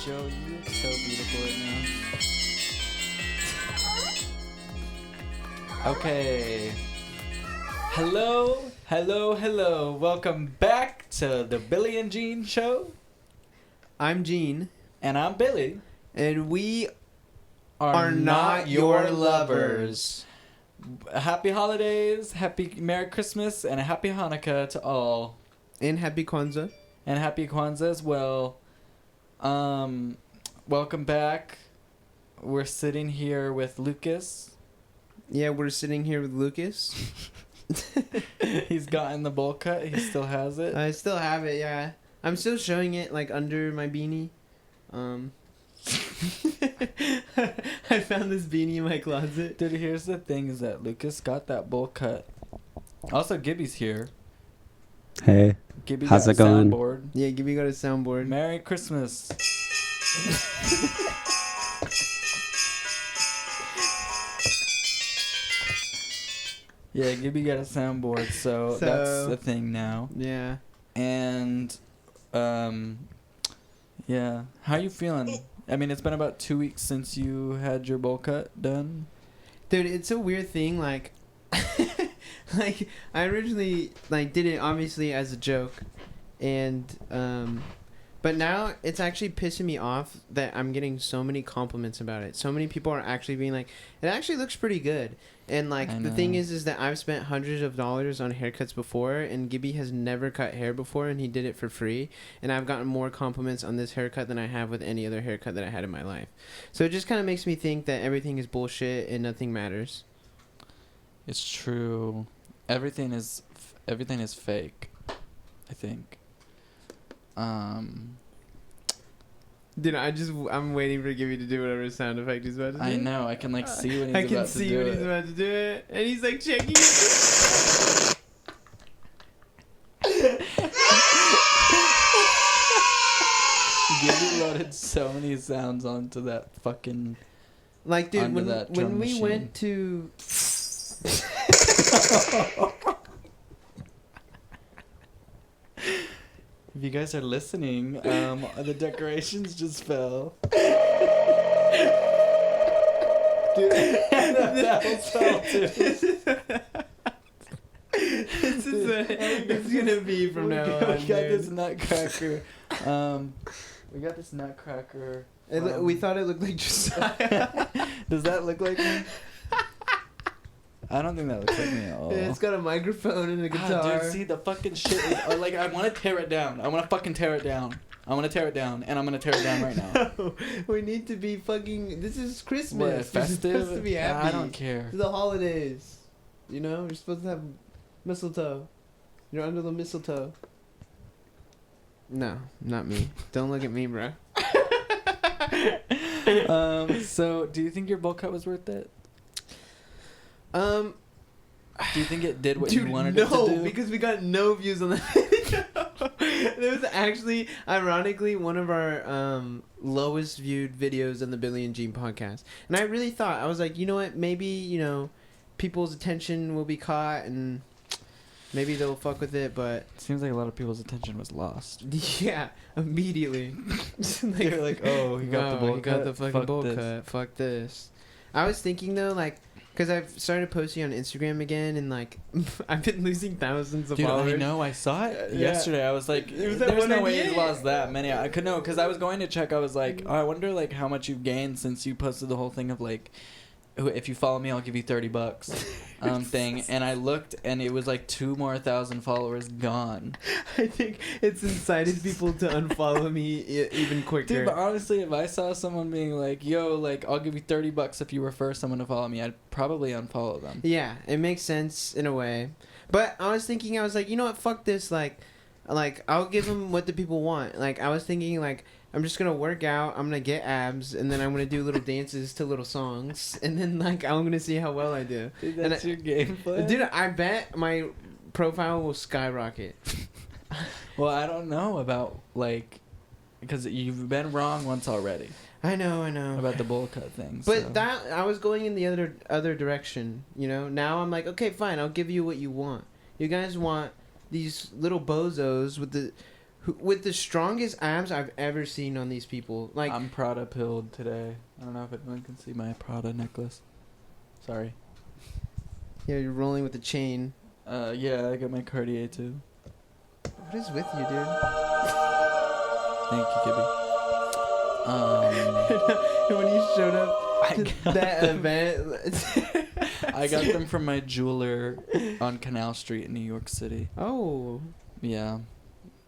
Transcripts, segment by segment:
Joe, you look so beautiful right now. Okay. Hello. Welcome back to the Billie and Jean Show. I'm Jean. And I'm Billie. And we are not your lovers. Happy holidays, happy Merry Christmas, and a happy Hanukkah to all. And happy Kwanzaa. And happy Kwanzaa as well. Welcome back. We're sitting here with Lucas. Yeah, we're sitting here with Lucas. He's gotten the bowl cut. He still has it. I still have it, yeah. I'm still showing it, like, under my beanie. I found this beanie in my closet. Dude, here's the thing is that Lucas got that bowl cut. Also, Gibby's here. Hey, Gibby how's got it going? Soundboard. Yeah, Gibby got a soundboard. Merry Christmas. Yeah, Gibby got a soundboard, so that's the thing now. Yeah. And, yeah. How you feeling? I mean, it's been about 2 weeks since you had your bowl cut done. Dude, it's a weird thing, like... like, I originally, like, did it obviously as a joke. And, but now it's actually pissing me off that I'm getting so many compliments about it. So many people are actually being like, it actually looks pretty good. And, like, the thing is that I've spent hundreds of dollars on haircuts before, and Gibby has never cut hair before, and he did it for free. And I've gotten more compliments on this haircut than I have with any other haircut that I had in my life. So it just kind of makes me think that everything is bullshit and nothing matters. It's true. Everything is fake, I think. Dude, I'm waiting for Gibby to do whatever sound effect he's about to do. I know. I can like see when he's I about can to see do when it. he's about to do it, and he's like checking it. Gibby loaded so many sounds onto that fucking. Like, dude, that when drum we machine. went to. If you guys are listening, the decorations just fell. Dude, that fell too. This is what it's gonna be from now on. We got this Nutcracker. We got this Nutcracker. We thought it looked like Josiah. Does that look like me? I don't think that looks like me at all. It's got a microphone and a guitar. God, dude, see, the fucking shit is... like, I want to tear it down. I want to fucking tear it down. I want to tear it down, and I'm going to tear it down right now. No, we need to be fucking... This is Christmas. What, festive? We're supposed to be happy. I don't care. It's the holidays. You know? You're supposed to have mistletoe. You're under the mistletoe. No, not me. Don't look at me, bro. So, do you think your bowl cut was worth it? Do you think it did what you wanted it to do? No, because we got no views on the video. It was actually, ironically, one of our lowest viewed videos on the Billie and Jean podcast. And I really thought, I was like, you know what, maybe, you know, people's attention will be caught and maybe they'll fuck with it, but... It seems like a lot of people's attention was lost. Yeah, immediately. They're like, oh, he got the bowl cut. He got the fucking bowl cut. Fuck this. I was thinking, though, like... Because I've started posting on Instagram again, and, like, I've been losing thousands of followers. I know. I saw it Yeah. yesterday. I was like, There's no way he's lost that many. I could know, because I was going to check. I was like, oh, I wonder, like, how much you've gained since you posted the whole thing of, like, if you follow me, I'll give you $30 thing. And I looked, and it was, like, 2,000 more followers gone. I think it's incited people to unfollow me even quicker. Dude, but honestly, if I saw someone being like, yo, like, I'll give you $30 if you refer someone to follow me, I'd probably unfollow them. Yeah, it makes sense in a way. But I was thinking, I was like, you know what, fuck this, like I'll give them what the people want. Like, I was thinking, like, I'm just gonna work out, I'm gonna get abs, and then I'm gonna do little dances to little songs, and then, like, I'm gonna see how well I do. Dude, that's your game plan? Dude, I bet my profile will skyrocket. Well, I don't know about like, because you've been wrong once already I know. about the bowl cut thing. But so. that I was going in the other direction, you know. Now I'm like, okay, fine, I'll give you what you want. You guys want these little bozos with the strongest abs I've ever seen on these people. Like I'm Prada pilled today. I don't know if anyone can see my Prada necklace. Sorry. Yeah, you're rolling with the chain. Yeah, I got my Cartier too. What is with you, dude? Thank you, Gibby. When you showed up I to got that them. event. I got them from my jeweler on Canal Street in New York City. Oh. Yeah,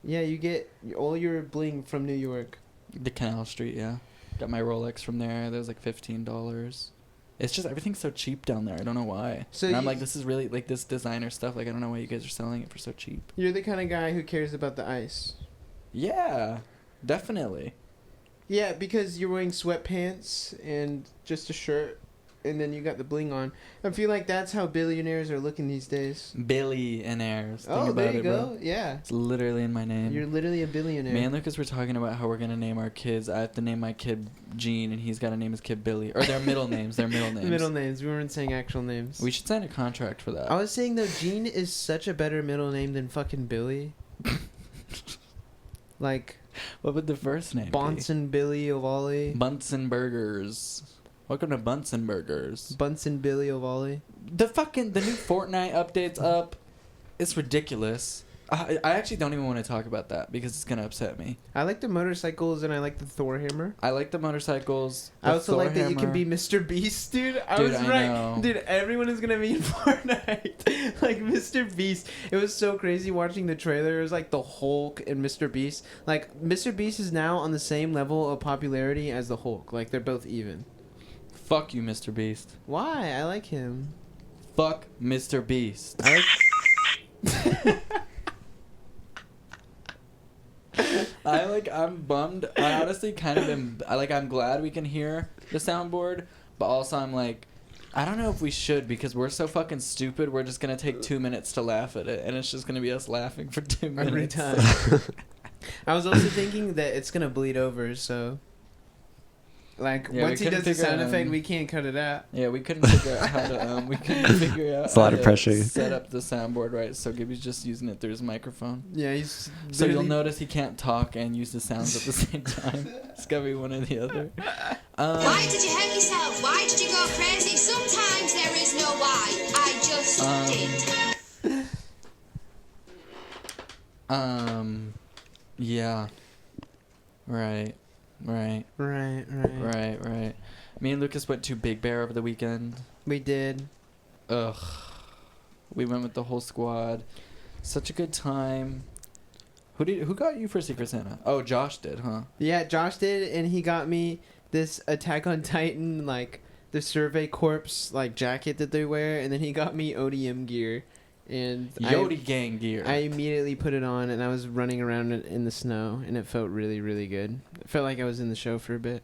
Yeah, you get all your bling from New York. the Canal Street. Yeah, got my Rolex from there. That was like $15. It's just everything's so cheap down there. I don't know why. So and I'm like, this is really like this designer stuff. Like, I don't know why you guys are selling it for so cheap. You're the kind of guy who cares about the ice. Yeah, definitely. Yeah, because you're wearing sweatpants and just a shirt, and then you got the bling on. I feel like that's how billionaires are looking these days. Billie and heirs. Think Oh, about there you it, go. bro. Yeah. It's literally in my name. You're literally a billionaire. Me and Lucas were talking about how we're gonna name our kids. I have to name my kid Gene, and he's got to name his kid Billy. Or their middle names. Their middle names. Middle names. We weren't saying actual names. We should sign a contract for that. I was saying, though, Gene is such a better middle name than fucking Billy. Like, What would the first name Bonson Billy Ovali. be? Bunsen Burgers. Welcome to Bunsen Burgers. Bunsen Billy Ovali. The new Fortnite update's up. It's ridiculous. I actually don't even want to talk about that because it's gonna upset me. I like the motorcycles and I like the Thor hammer. I like the motorcycles. I also Thor like that you can hammer. be Mr. Beast, dude. I Dude, was I right. know. Dude, everyone is gonna be in Fortnite. Like Mr. Beast. It was so crazy watching the trailer. It was like the Hulk and Mr. Beast. Like Mr. Beast is now on the same level of popularity as the Hulk. Like they're both even. Fuck you, Mr. Beast. Why? I like him. Fuck Mr. Beast. I like I'm bummed. I honestly kind of am. I'm glad we can hear the soundboard, but also I'm like, I don't know if we should because we're so fucking stupid. We're just gonna take 2 minutes to laugh at it, and it's just gonna be us laughing for 2 minutes every time. I was also thinking that it's gonna bleed over, so like Yeah, once we he does couldn't the sound figure, effect, we can't cut it out. Yeah, we couldn't figure out how to. We couldn't figure out. It's a lot how of to pressure. Set up the soundboard right, so Gibby's just using it through his microphone. Yeah, he's So you'll literally- notice he can't talk and use the sounds at the same time. It's gotta be one or the other. Why did you hurt yourself? Why did you go crazy? Sometimes there is no why. I just did. Yeah. Right. Right. Me and Lucas went to Big Bear over the weekend. We did. Ugh. We went with the whole squad. Such a good time. Who got you for Secret Santa? Oh, Josh did, huh? Yeah, Josh did, and he got me this Attack on Titan, like, the Survey Corps, like, jacket that they wear, and then he got me ODM gear. And Yodi gang gear. I immediately put it on, and I was running around in the snow, and it felt really, really good. It felt like I was in the show for a bit.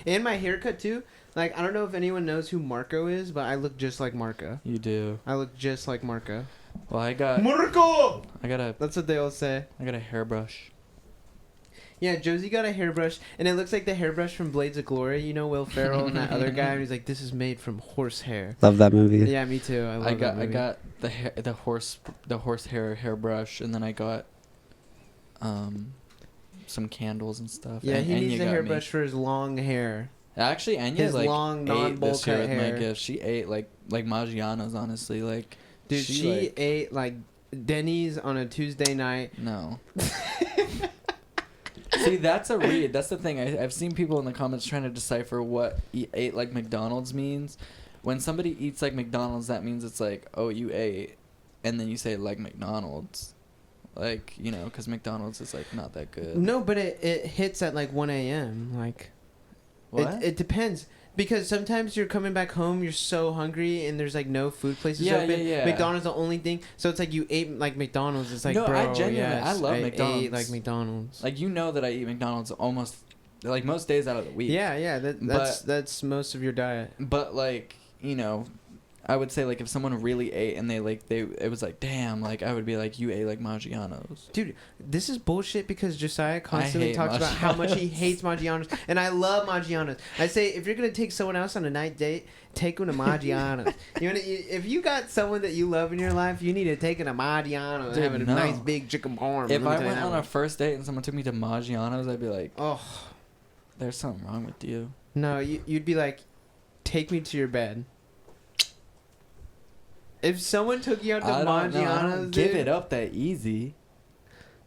And my haircut, too. Like, I don't know if anyone knows who Marco is, but I look just like Marco. You do. I look just like Marco. Well, I got Marco! a That's what they all say. hairbrush. Yeah, Josie got a hairbrush, and it looks like the hairbrush from Blades of Glory. You know Will Ferrell and that other guy, and he's like, "This is made from horse hair." Love that movie. Yeah, me too. I got the horsehair hairbrush, and then I got some candles and stuff. Yeah, and he Enya needs a got hairbrush me. for his long hair. Actually, Enya his like long, ate non-bowl this year cut with hair. my gift. She ate like Maggiano's, honestly. Like, Dude, she like, ate like Denny's on a Tuesday night. no. See, that's a read. That's the thing. I've seen people in the comments trying to decipher what ate like McDonald's means. When somebody eats like McDonald's, that means it's like, oh, you ate, and then you say like McDonald's. Like, you know, because McDonald's is like not that good. No, but it hits at like 1 a.m. Like, What? It depends. Because sometimes you're coming back home, you're so hungry, and there's like no food places Yeah, open. yeah. McDonald's the only thing. So it's like you ate like McDonald's. It's like, No, bro, I genuinely- yes, I love ate McDonald's. like McDonald's. Like, you know that I eat McDonald's almost like most days out of the week. Yeah, that's most of your diet. But like, you know, I would say like if someone really ate and it was like damn, like I would be like, you ate like Maggiano's. Dude, this is bullshit because Josiah constantly hate talks about how much he Maggiano's. hates Maggiano's, and I love Maggiano's. I say if you're gonna take someone else on a night date, take them to Maggiano's. If you got someone that you love in your life, you need to take them to Maggiano's and Dude, have a no. nice big chicken parm. If I went on a first date and someone took me to Maggiano's, I'd be like, oh there's something wrong with you. no, you'd be like, take me to your bed. If someone took you out to I don't Maggiano's, give dude, it up that easy.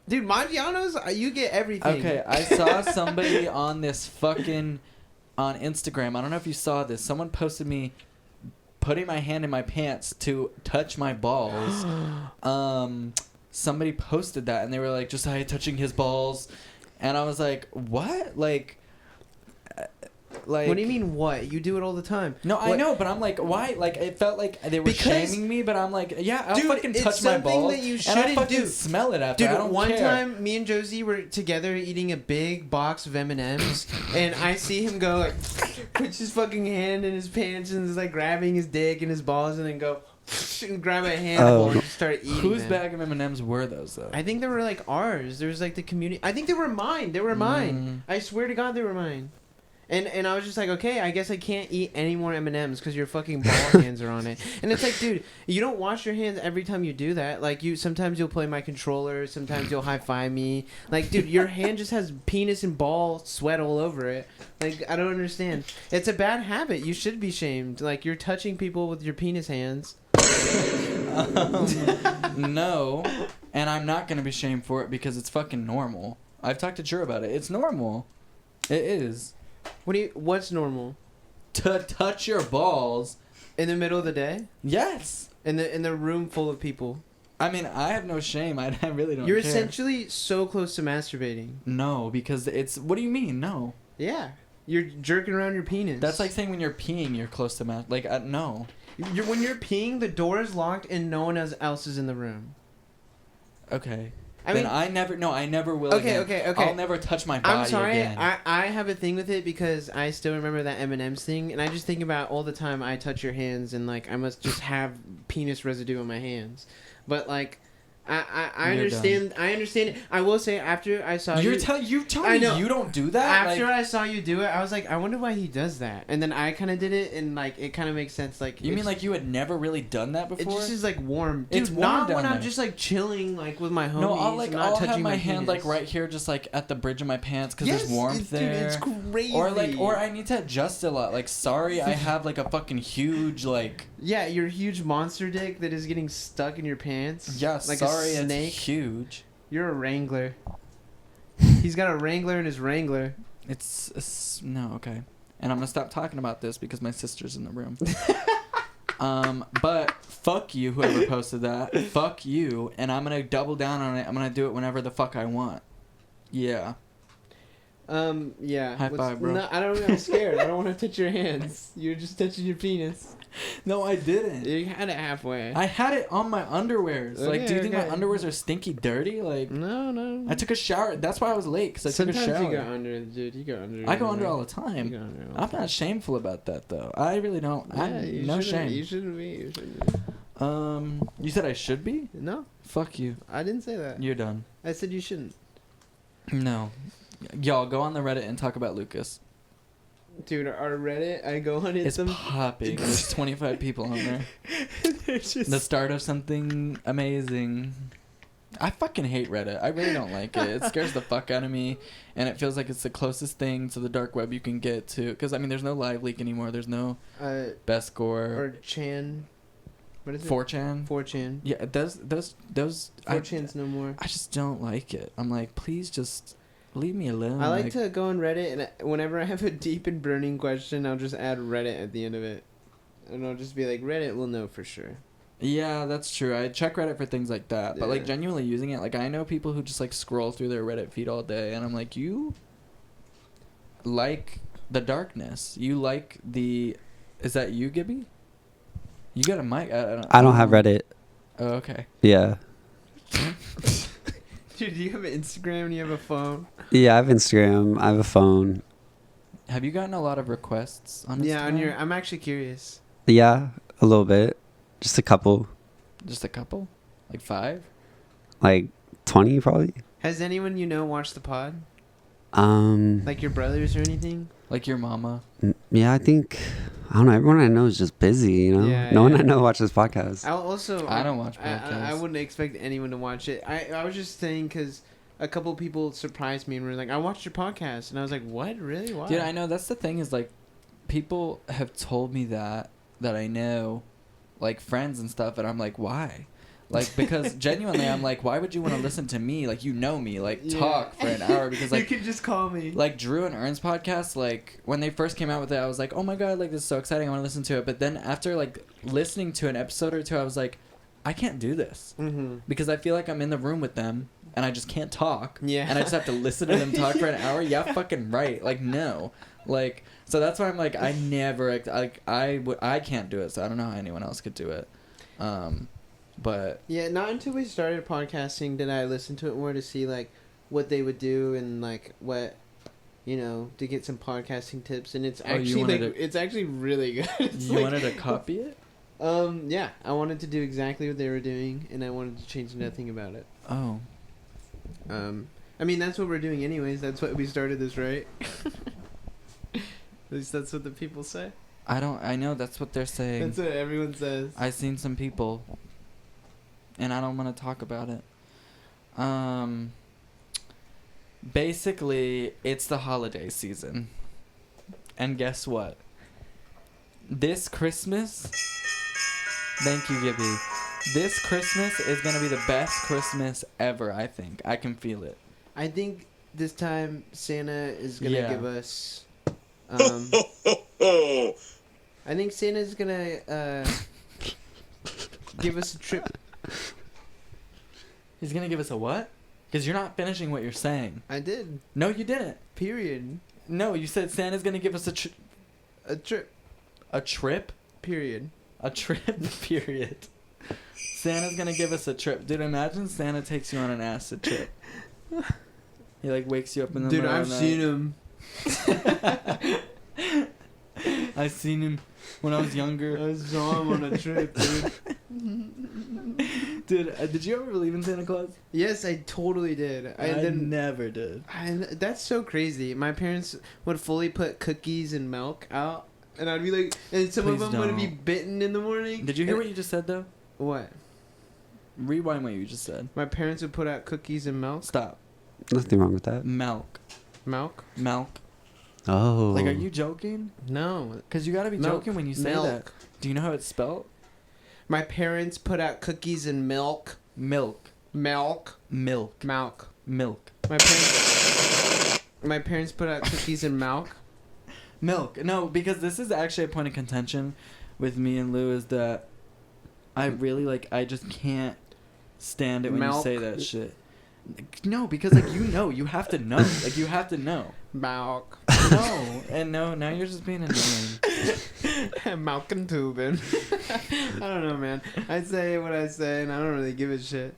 dude, Maggiano's, you get everything. Okay, I saw somebody on this on Instagram. I don't know if you saw this. Someone posted me putting my hand in my pants to touch my balls. Somebody posted that and they were like, Josiah touching his balls, and I was like, what? Like, What do you mean what? You do it all the time. No, What? I know, but I'm like, why? Like, it felt like they were Because- shaming me, but I'm like, yeah, I'll Dude, fucking it's touch my something balls, that you and I'll shouldn't fucking do. smell it after. I Dude, don't one care. time, me and Josie were together eating a big box of M&Ms, and I see him go, like, puts his fucking hand in his pants and is, like, grabbing his dick and his balls, and then go, and grab a handful and just start eating Whose them. bag of M&Ms were those, though? I think they were, like, ours. There was, like, the community. I think they were mine. They were mine. I swear to God they were mine. And I was just like, okay, I guess I can't eat any more M&Ms because your fucking ball hands are on it. And it's like, dude, you don't wash your hands every time you do that. Like, sometimes you'll play my controller, sometimes you'll high-five me. Like, dude, your hand just has penis and ball sweat all over it. Like, I don't understand. It's a bad habit. You should be shamed. Like, you're touching people with your penis hands. No, and I'm not going to be shamed for it because it's fucking normal. I've talked to Drew about it. It's normal. It is. What's normal? To touch your balls. In the middle of the day? Yes. In the room full of people? I mean, I have no shame. I really don't You're care. essentially so close to masturbating. No, because it's... What do you mean? No. Yeah. You're jerking around your penis. That's like saying when you're peeing, you're close to no. When you're peeing, the door is locked and no one else is in the room. Okay. I Then mean, I never will Okay, again. okay. I'll never touch my body I'm sorry. again. I have a thing with it because I still remember that M&M's thing, and I just think about all the time I touch your hands and like I must just have penis residue on my hands. But like, I You're understand. I understand it. I will say after I saw you you. tell I me know. you don't do that. After Like, I saw you do it, I was like, I wonder why he does that. And then I kind of did it, and like it kind of makes sense. Like you mean like you had never really done that it before? just is like warm. Dude, It's warm not down when I'm there. just like chilling like with my homies. No, I'm not I'll touching have my hand penis. like right here, just like at the bridge of my pants, because Yes, there's warmth dude, there. it's crazy. Or I need to adjust a lot. Like, sorry, I have like a fucking huge like. Yeah, your huge monster dick that is getting stuck in your pants. Yeah, like sorry, a snake. it's huge. You're a Wrangler. He's got a Wrangler in his Wrangler. No, okay. And I'm gonna stop talking about this because my sister's in the room. But fuck you, whoever posted that. Fuck you, and I'm gonna double down on it. I'm gonna do it whenever the fuck I want. Yeah. Yeah. High five, bro. No, I don't. I'm scared. I don't want to touch your hands. You're just touching your penis. No, I didn't. You had it halfway. I had it on my underwears. Like, Okay, do you think my okay. underwears are stinky dirty? Like, No. I took a shower. That's why I was late, because I took a Sometimes shower. you go under, dude. You go under. I go under all the You time. go under all I'm the not shameful about that, though. I really don't. time. Yeah, No shame. You shouldn't be. You shouldn't be. You said I should be? No, Fuck you. I didn't say that. You're done. I said you shouldn't. No. Y'all, go on the Reddit and talk about Lucas. Dude, our Reddit, I go on it. It's popping. There's 25 people on there. The start of something amazing. I fucking hate Reddit. I really don't like it. It scares the fuck out of me, and it feels like it's the closest thing to the dark web you can get to. Because, I mean, there's no live leak anymore. There's no best score. Or Chan. What is it? 4chan. 4chan. Yeah, those 4chan's no more. I just don't like it. I'm like, please just leave me alone. I like to go on Reddit, and whenever I have a deep and burning question, I'll just add Reddit at the end of it. And I'll just be like, Reddit will know for sure. Yeah, that's true. I check Reddit for things like that. But, like, Yeah. genuinely using it, like, I know people who just, like, scroll through their Reddit feed all day, and I'm like, you like the darkness. You like the... Is that you, Gibby? You got a mic? I don't have Reddit. Oh, okay. Yeah. Dude, do you have an Instagram and you have a phone? Yeah, I have Instagram. I have a phone. Have you gotten a lot of requests on Instagram? Yeah, on your... I'm actually curious. Yeah. A little bit. Just a couple. Just a couple? Like 5? Like 20 probably. Has anyone you know watched the pod? Um. Like your brothers or anything? Like your mama? Yeah, I think. I don't know. Everyone I know is just busy. You know. Yeah, no one yeah. I know watches podcasts. I don't watch podcasts. I wouldn't expect anyone to watch it. I was just saying because a couple people surprised me and were like, I watched your podcast. And I was like, what? Really? Why? Dude, I know. That's the thing is, like, people have told me that I know, like, friends and stuff, and I'm like, why? Like, because genuinely, I'm like, why would you want to listen to me? Like, you know me. Like, Yeah. talk for an hour. Because, like, you could just call me. like, Drew and Ern's podcast, like, when they first came out with it, I was like, oh my god, like, this is so exciting. I want to listen to it. But then after, like, listening to an episode or two, I was like, I can't do this. Mm-hmm. Because I feel like I'm in the room with them, and I just can't talk. Yeah. And I just have to listen to them talk for an hour. Yeah, fucking right. Like, no. Like, so that's why I'm like, I never, like, I can't do it, so I don't know how anyone else could do it. But Yeah, not until we started podcasting did I listen to it more to see, like, what they would do and, like, what, you know, to get some podcasting tips. And it's Oh, you actually, wanted like, it's actually really good. It's you like, wanted to copy it? Yeah, I wanted to do exactly what they were doing, and I wanted to change nothing about it. Oh. I mean, that's what we're doing anyways. That's why we started this, right? At least that's what the people say. I know that's what they're saying. That's what everyone says. I've seen some people, and I don't want to talk about it. Basically, it's the holiday season. And guess what? This Christmas... Thank you, Gibby. This Christmas is going to be the best Christmas ever, I think. I can feel it. I think this time Santa is gonna Yeah. give us. I think Santa's gonna give us a trip. He's going to give us a what? Because you're not finishing what you're saying. I did. No, you didn't. Period. No, you said Santa's going to give us A trip. a trip? Period. A trip, period. Santa's gonna give us a trip. Dude, imagine Santa takes you on an acid trip. He, like, wakes you up in the Dude, middle I've of the seen night. him. I seen him when I was younger. I saw him on a trip, dude. Dude, did you ever believe in Santa Claus? Yes, I totally did. I never did. That's so crazy. My parents would fully put cookies and milk out, and I'd be like, and some Please of them would be don't. bitten in the morning. Did you hear what you just said, though? What? Rewind what you just said. My parents would put out cookies and milk. Stop. Nothing wrong with that. Milk. Milk? Milk. Oh. Like, are you joking? No. Because you gotta be Milk. joking when you say Milk. that. Do you know how it's spelled? My parents put out cookies and milk. Milk. Milk. Milk. Milk. Milk. My parents put out cookies and milk. Milk. No, because this is actually a point of contention with me and Lou is that I really, like, I just can't stand it when Milk. you say that shit. No, because, like, you have to know. Like, you have to know. Milk. No, and no, now you're just being annoying. Milk and tubing. I don't know, man. I say what I say, and I don't really give a shit.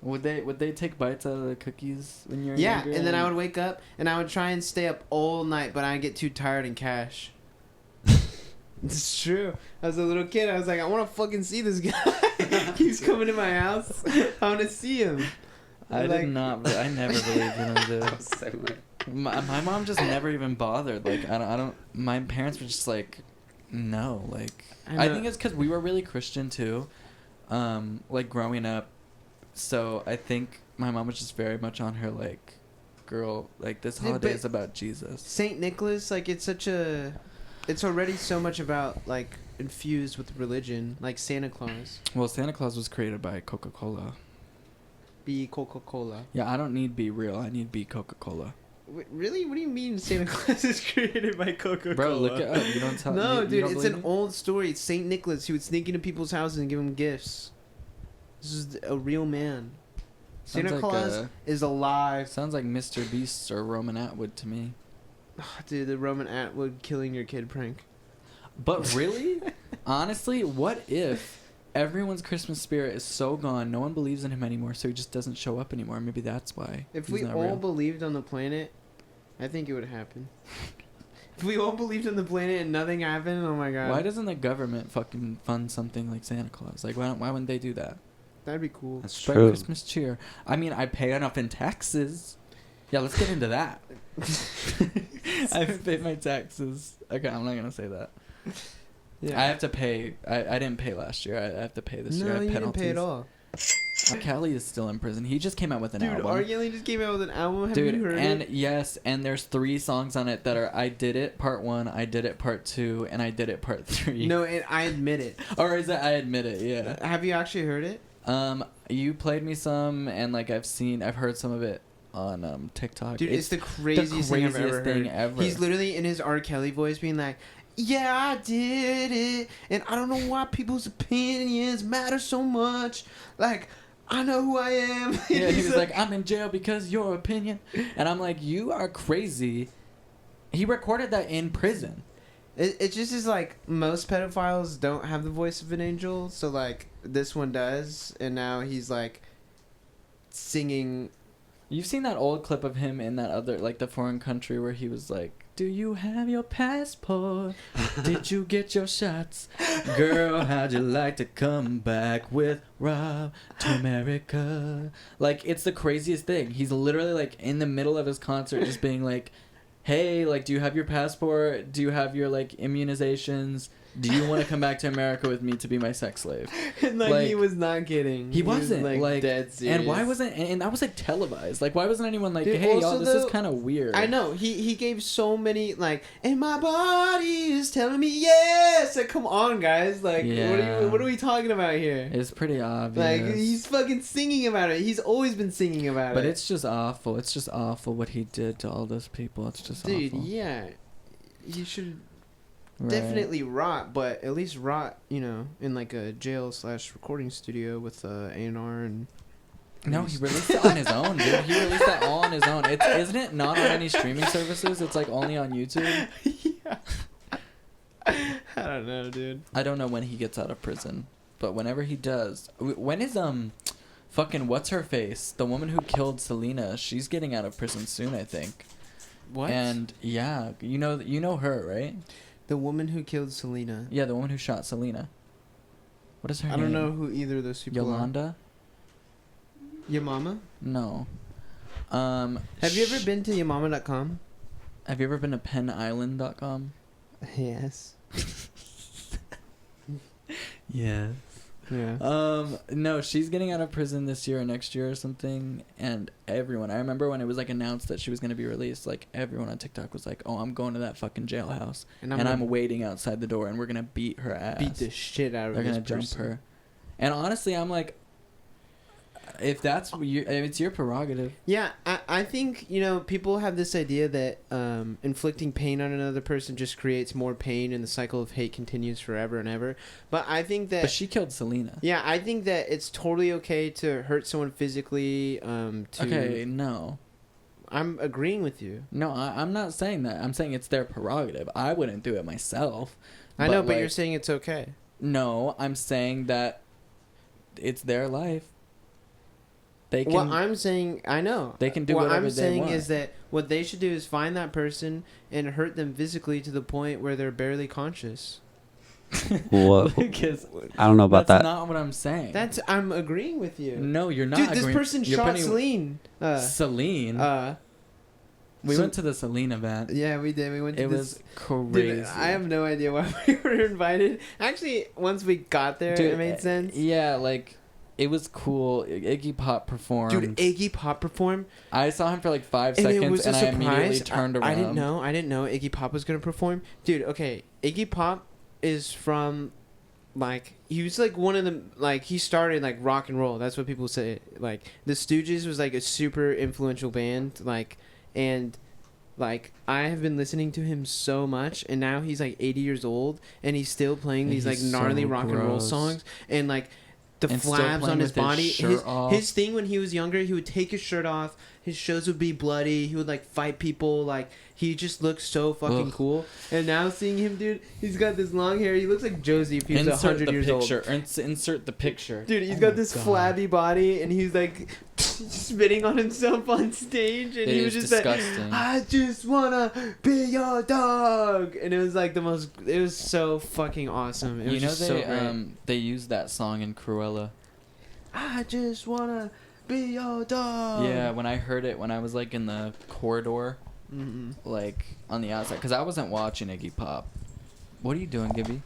Would they take bites out of the cookies when you're Yeah, younger? and then I would wake up, and I would try and stay up all night, but I'd get too tired and cash. It's true. As a little kid, I was like, I want to fucking see this guy. He's coming to my house. I want to see him. I like- did not. I never believed in him, dude. My mom just never even bothered. Like, I don't. My parents were just like, no. Like, I think it's because we were really Christian too, like growing up. So I think my mom was just very much on her like, girl, like this Yeah, holiday but is about Jesus. Saint Nicholas, like it's already so much about like infused with religion, like Santa Claus. Well, Santa Claus was created by Coca-Cola. Be Coca-Cola. Yeah, I don't need Be Real. I need Be Coca-Cola. Really? What do you mean Santa Claus is created by Coca-Cola? Bro, look it up. You don't tell. No, you dude, don't it's believe an me? old story. It's Saint Nicholas. He would sneak into people's houses and give them gifts. This is a real man. Sounds Santa like Claus is alive. Sounds like Mr. Beast or Roman Atwood to me. Dude, the Roman Atwood killing your kid prank. But really, honestly, what if everyone's Christmas spirit is so gone, no one believes in him anymore, so he just doesn't show up anymore? Maybe that's why. If he's we not all real. believed on the planet, I think it would happen. We all believed in the planet and nothing happened. Oh my god. Why doesn't the government fucking fund something like Santa Claus? Like, why wouldn't they do that? That'd be cool. That's Spread true. Christmas cheer. I mean, I pay enough in taxes. Yeah, let's get into that. I haven't paid my taxes. Okay, I'm not gonna say that. Yeah. I have to pay. I didn't pay last year. I have to pay this year. I No, have you penalties. didn't pay at all. Kelly is still in prison. He just came out with an Dude, album. R. Kelly just came out with an album. Have Dude, you heard and it? yes, and there's 3 songs on it that are I Did It Part 1, I Did It Part 2, and I Did It Part 3. No, and I admit it. Or is it I Admit It? Yeah. Have you actually heard it? You played me some, and like I've heard some of it on TikTok. Dude, it's the craziest thing I've ever heard. Ever. He's literally in his R. Kelly voice being like, yeah, I did it, and I don't know why people's opinions matter so much. Like, I know who I am. Yeah, he was like, I'm in jail because your opinion. And I'm like, you are crazy. He recorded that in prison. It just is like, most pedophiles don't have the voice of an angel, so like, this one does, and now he's like, singing. You've seen that old clip of him in that other, like the foreign country where he was like, do you have your passport? Did you get your shots? Girl, how'd you like to come back with Rob to America? Like, it's the craziest thing. He's literally like in the middle of his concert just being like, hey, like, do you have your passport? Do you have your like immunizations? Do you want to come back to America with me to be my sex slave? And like, he was not kidding. He wasn't like dead serious. And why wasn't? And that was like televised. Like, why wasn't anyone like, Dude, hey, also, y'all, this is kind of weird. I know he gave so many like, and my body is telling me yes. Like, come on, guys. Like, what are we talking about here? It's pretty obvious. Like, he's fucking singing about it. He's always been singing about it. But it's just awful. It's just awful what he did to all those people. It's just dude, awful. yeah, you should. Right. Definitely rot, but at least rot, you know, in like a jail/recording studio with A&R and. No, he released it on his own, dude. He released that all on his own. Isn't it not on any streaming services? It's like only on YouTube. Yeah. I don't know, dude. I don't know when he gets out of prison, but whenever he does, when is fucking what's her face? The woman who killed Selena, she's getting out of prison soon, I think. What? And yeah, you know her, right? The woman who killed Selena. Yeah, the woman who shot Selena. What is her name? I don't know who either of those people Yolanda? are. Your mama? No. Have you ever been to yourmama.com? Have you ever been to penisland.com? Yes. Yes. Yeah. No, she's getting out of prison this year or next year or something, and everyone, I remember when it was like announced that she was going to be released, like everyone on TikTok was like, oh, I'm going to that fucking jailhouse, and I'm waiting outside the door, and we're going to beat her ass. Beat the shit out of her. They're going to jump her. And honestly, I'm like, if that's it's your prerogative. Yeah, I think, you know, people have this idea that inflicting pain on another person just creates more pain and the cycle of hate continues forever and ever. But I think that... But she killed Selena. Yeah, I think that it's totally okay to hurt someone physically. Okay, no. I'm agreeing with you. No, I'm not saying that. I'm saying it's their prerogative. I wouldn't do it myself. I know, but like, you're saying it's okay. No, I'm saying that it's their life. They can. What I'm saying, I know. They can do what whatever I'm saying they want. is that what they should do is find that person and hurt them physically to the point where they're barely conscious. What? Because I don't know about that's that. not what I'm saying. I'm agreeing with you. No, you're not. Dude, this agreeing. person You're shot putting- Celine. Celine. We went to the Selena event. Yeah, we did. We went to It this. was crazy. Dude, I have no idea why we were invited. Actually, once we got there, Dude, it made sense. Yeah, like it was cool. Iggy Pop performed. Dude, Iggy Pop performed. I saw him for like 5 And seconds, it was and a I immediately surprise. turned around. I didn't know Iggy Pop was gonna perform. Dude, okay, Iggy Pop is from, like, he was like one of the, like, he started like rock and roll. That's what people say. Like, the Stooges was like a super influential band. Like, and like, I have been listening to him so much, and now he's like 80 years old, and he's still playing these like He's gnarly so rock and roll gross. songs, and like the And still flabs playing on his with his body. shirt off. His thing when he was younger, he would take his shirt off. His shows would be bloody. He would like fight people. Like, he just looks so fucking Ugh. cool. And now seeing him, dude, he's got this long hair. He looks like Josie if he was 100 years old. Insert the picture. Dude, he's Oh got my this God. flabby body, and he's like spitting on himself on stage, and he was just disgusting. like, I just wanna be your dog, and it was like the most. It was so fucking awesome. It was You know just so great. they used that song in Cruella. I just wanna be your dog. Yeah, when I heard it, when I was like in the corridor, Mm-mm. like on the outside, because I wasn't watching Iggy Pop. What are you doing, Gibby?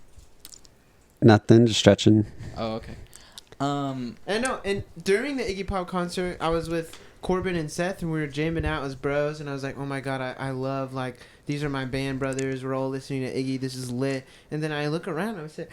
Nothing, just stretching. Oh, okay. And no, and during the Iggy Pop concert, I was with Corbin and Seth, and we were jamming out as bros, and I was like, oh my god, I love, like, these are my band brothers, we're all listening to Iggy, this is lit. And then I look around, and I said,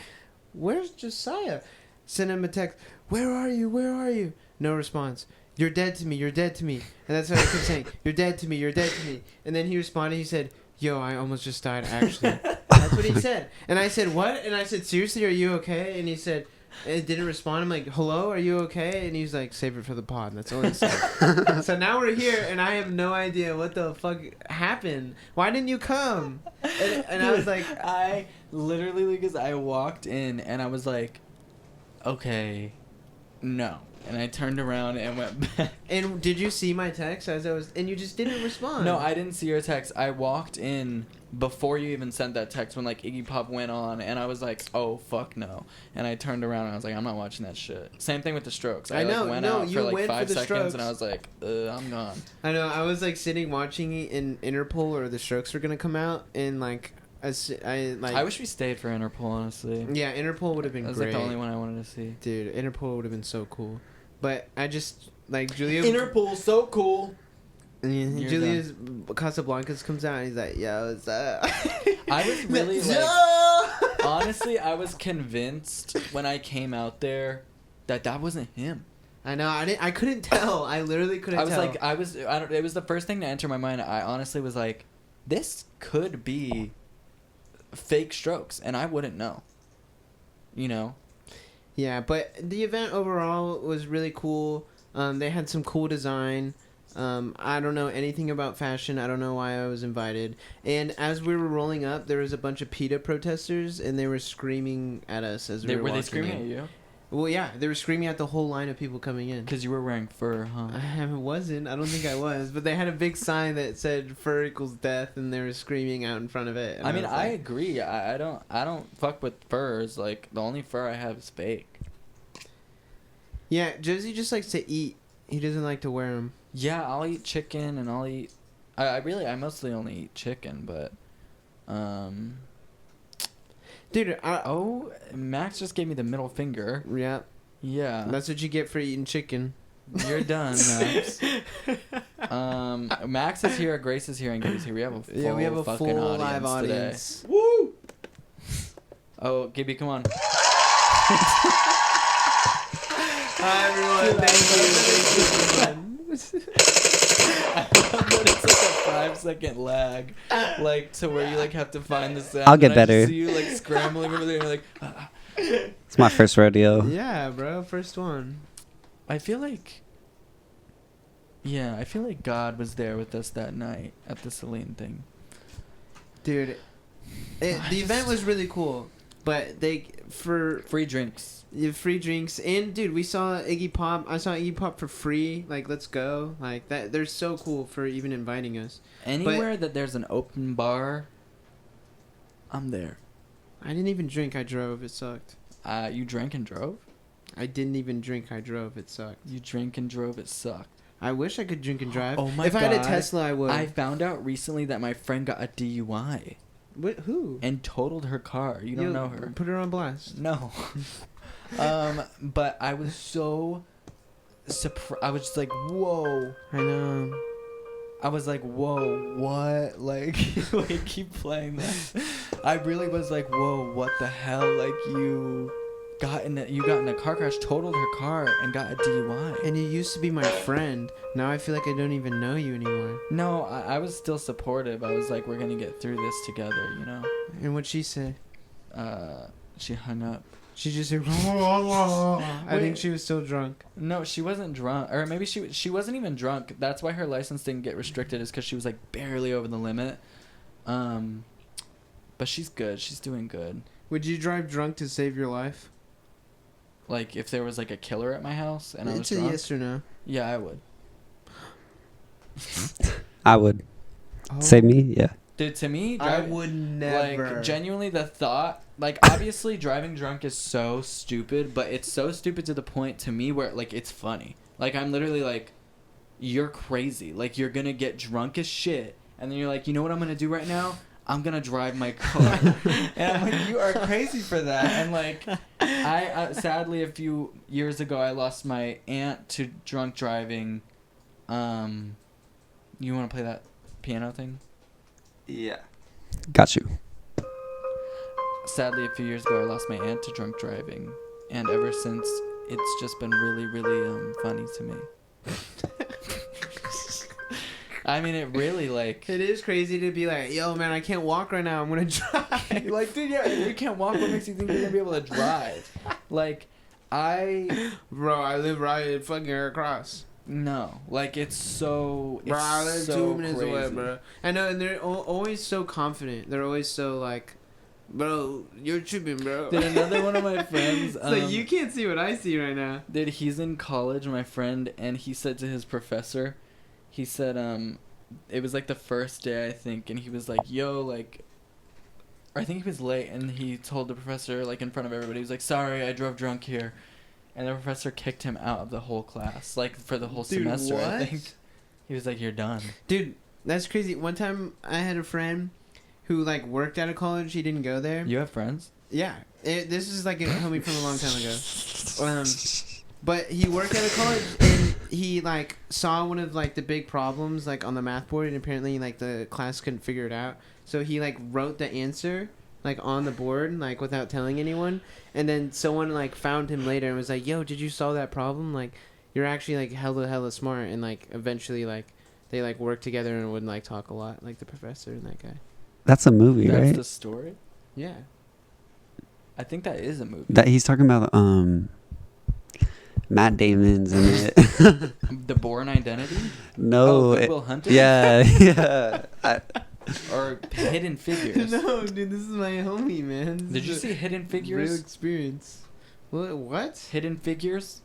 where's Josiah? Send him a text, where are you? No response. You're dead to me, you're dead to me. And that's what I kept saying, you're dead to me, you're dead to me. And then he responded, he said, yo, I almost just died, actually. That's what he said. And I said, what? And I said, seriously, are you okay? And he said, it didn't respond. I'm like, hello, are you okay? And he's like, save it for the pod. That's all he said. So now we're here, and I have no idea what the fuck happened. Why didn't you come? And I was like, I literally, because I walked in and I was like, okay, no. And I turned around and went back. and did you see my text as I was? And you just didn't respond. No, I didn't see your text. I walked in before you even sent that text when like Iggy Pop went on, and I was like, oh fuck no. And I turned around and I was like, I'm not watching that shit. Same thing with the Strokes. I know, like, went no, out you for like went 5 for the seconds Strokes. and I was like, I'm gone. I know. I was like sitting watching in Interpol, or the Strokes were gonna come out, and like I wish we stayed for Interpol, honestly. Yeah, Interpol would have been That was great. like the only one I wanted to see. Dude, Interpol would have been so cool. But I just, like, Julia... Interpol, so cool. And Julia's Casablancas comes out, and he's like, yo, what's up? I was really, like... honestly, I was convinced when I came out there that wasn't him. I know, I couldn't tell. I literally couldn't tell. It was the first thing to enter my mind. I honestly was like, this could be fake Strokes, and I wouldn't know. You know? Yeah, but the event overall was really cool. They had some cool design. I don't know anything about fashion. I don't know why I was invited. And as we were rolling up, there was a bunch of PETA protesters, and they were screaming at us as we were walking Were they screaming in. at you? Well, yeah, they were screaming at the whole line of people coming in. Because you were wearing fur, huh? I wasn't. I don't think I was. But they had a big sign that said "fur equals death," and they were screaming out in front of it. And I mean, was I like, agree. I don't fuck with furs. Like, the only fur I have is fake. yeah, Josie just likes to eat. He doesn't like to wear them. Yeah, I'll eat chicken and I'll eat... I mostly only eat chicken, but... Dude, Oh, Max just gave me the middle finger. yeah, Yeah. that's what you get for eating chicken. You're done, Max. Max is here, Grace is here, and Gibby's here. We have a full fucking audience live today. audience. Woo! Oh, Gibby, come on. Hi everyone, thank you. I love that it's like a 5-second lag, like to where you like have to find the sound. I'll get and I just better. see you like scrambling over there, and you're like. It's my first rodeo. Yeah, bro, first one. I feel like God was there with us that night at the Celine thing. Dude, the event was really cool, but for Free drinks. free drinks, and dude, we saw Iggy Pop. I saw Iggy Pop for free. Like, let's go. Like that. They're so cool for even inviting us. Anywhere that there's an open bar, I'm there. I didn't even drink. I drove. It sucked. You drank and drove? I didn't even drink. I drove. It sucked. You drank and drove, it sucked. I wish I could drink and drive. Oh my If I had a God. Tesla, I would. I found out recently that my friend got a DUI What? Who? and totaled her car. You don't Yo, know her. Put her on blast. No. But I was so surprised. I was just like, whoa. I know. I was like, whoa, what? Like, like, keep playing that. I really was like, whoa, what the hell? Like, you got in a car crash, totaled her car, and got a DUI. And you used to be my friend. Now I feel like I don't even know you anymore. No, I was still supportive. I was like, we're gonna get through this together, you know? And what'd she say? She hung up. She just said, I think Wait. she was still drunk. No, she wasn't drunk. Or maybe she wasn't even drunk. That's why her license didn't get restricted, is because she was, like, barely over the limit. But she's good. She's doing good. Would you drive drunk to save your life? Like, if there was, like, a killer at my house and I was It's a drunk. yes or no. Yeah, I would. I would. Oh. Save me? Yeah. Dude, to me, I would never. Like, genuinely, the thought, like, obviously, driving drunk is so stupid, but it's so stupid to the point, to me, where, like, it's funny. Like, I'm literally like, you're crazy. Like, you're gonna get drunk as shit, and then you're like, you know what I'm gonna do right now? I'm gonna drive my car. And I'm like, you are crazy for that. And, like, I sadly, a few years ago, I lost my aunt to drunk driving. You want to play that piano thing? Yeah. Got you. Sadly, a few years ago, I lost my aunt to drunk driving, and ever since, it's just been really, really funny to me. I mean, it really, like... It is crazy to be like, yo, man, I can't walk right now. I'm going to drive. Like, dude, yeah, if you can't walk, what makes you think you're going to be able to drive? Like, Bro, I live right fucking across. No. Like, it's so... Bro, I live so 2 minutes crazy. away, bro. I know, and they're always so confident. They're always so like, bro, you're tripping, bro. Dude, another one of my friends... It's like, you can't see what I see right now. Dude, he's in college, my friend, and he said to his professor... He said, it was, like, the first day, I think, and he was like, yo, like, I think he was late, and he told the professor, like, in front of everybody, he was like, sorry, I drove drunk here. And the professor kicked him out of the whole class, like, for the whole semester, what? I think. He was like, you're done. Dude, that's crazy. One time, I had a friend who, like, worked out of college. He didn't go there. You have friends? Yeah. This is, like, a homie from a long time ago. But he worked out of college, and he, like, saw one of, like, the big problems, like, on the math board, and apparently, like, the class couldn't figure it out. So he, like, wrote the answer, like, on the board, like, without telling anyone. And then someone, like, found him later and was like, yo, did you solve that problem? Like, you're actually, like, hella smart. And, like, eventually, like, they, like, worked together and would, like, talk a lot, like, the professor and that guy. That's a movie, That's right? the story? Yeah. I think that is a movie. That he's talking about Matt Damon's in it. The Bourne Identity? No. Oh, Good Will Hunting? Yeah, yeah. Or Hidden Figures? No, dude, this is my homie, man. Did you see Hidden Figures? Real experience. What? Hidden Figures?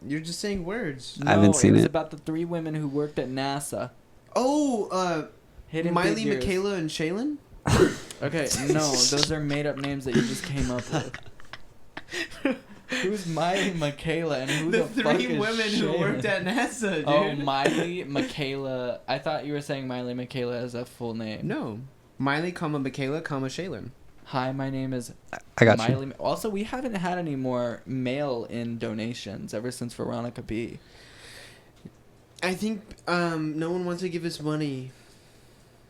You're just saying words. I haven't seen it was it. about the 3 women who worked at NASA. Oh, Hidden Miley, Figures. Michaela, and Shaylin? Okay, no, those are made-up names that you just came up with. Who's Miley, Michaela, and who the fuck is 3 women who Shaylin? worked at NASA, dude. Oh, Miley, Michaela. I thought you were saying Miley, Michaela as a full name. No. Miley, Michaela, Shaylin. Hi, my name is I got Miley. you. Also, we haven't had any more mail-in donations ever since Veronica B. I think no one wants to give us money.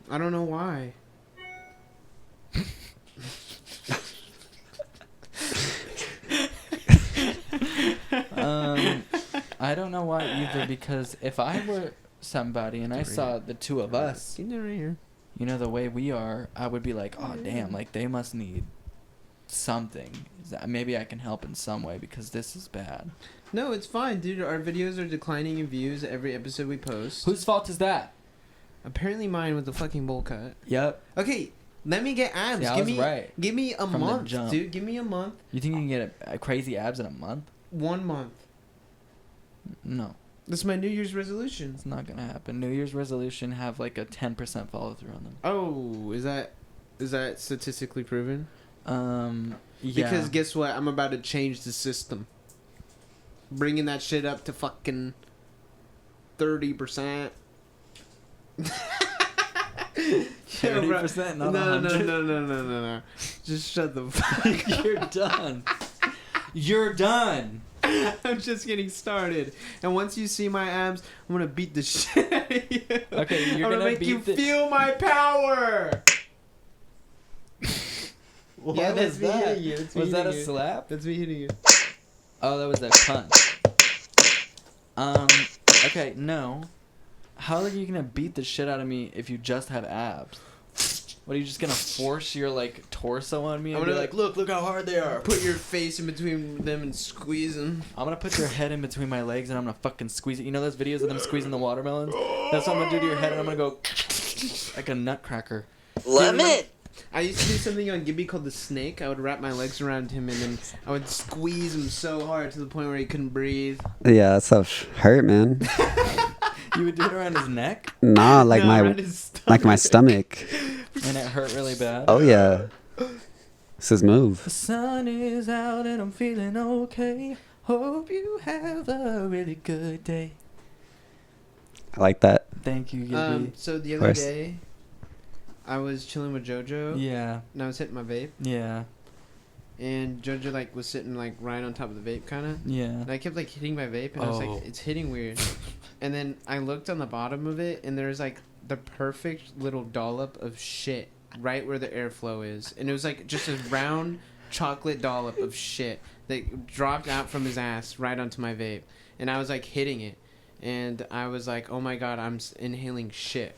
I don't know why. I don't know why either, because if I were somebody and I saw the 2 of us, Get right here. you know, the way we are, I would be like, oh, damn, like, they must need something. Maybe I can help in some way, because this is bad. No, it's fine, dude. Our videos are declining in views every episode we post. Whose fault is that? Apparently mine with the fucking bowl cut. Yep. Okay, let me get abs. Yeah, I give was me right. Give me a From the month, jump. dude. Give me a month. You think you can get a crazy abs in a month? 1 month. No, That's my New Year's resolution. it's not gonna happen. New Year's resolution have like a 10% follow through on them. Oh, is that statistically proven? Yeah. Because guess what? I'm about to change the system. Bringing that shit up to fucking 30%. 30%, not no, 100. no. Just shut the fuck. You're done. You're done. I'm just getting started. And once you see my abs, I'm gonna beat the shit out of you. Okay, you're I'm gonna make beat you the- feel my power. What Yeah, that's was me that? hitting you. That's me Was that a hitting you. slap? That's me hitting you. Oh, that was a punch. Okay, no. How are you gonna beat the shit out of me if you just have abs? What, are you just gonna force your, like, torso on me and I'm be gonna, like, look how hard they are? Put your face in between them and squeeze them. I'm gonna put your head in between my legs and I'm gonna fucking squeeze it. You know those videos of them squeezing the watermelons? That's what I'm gonna do to your head, and I'm gonna go like a nutcracker. Lemon! I used to do something on Gibby called the snake. I would wrap my legs around him and then I would squeeze him so hard to the point where he couldn't breathe. Yeah, that stuff hurt, man. You would do it around his neck, Nah, like No, my around his like my stomach. and it hurt really bad. Oh yeah. It's his move. The sun is out and I'm feeling okay. Hope you have a really good day. I like that. Thank you, Gibby. So the Of other course. day, I was chilling with JoJo. Yeah, And I was hitting my vape, yeah, and JoJo like was sitting like right on top of the vape, kind of. yeah. And I kept like hitting my vape, and I was Oh. like, it's hitting weird. And then I looked on the bottom of it, and there's like the perfect little dollop of shit right where the airflow is, and it was like just a round chocolate dollop of shit that dropped out from his ass right onto my vape, and I was like hitting it, and I was like, oh my god, I'm inhaling shit,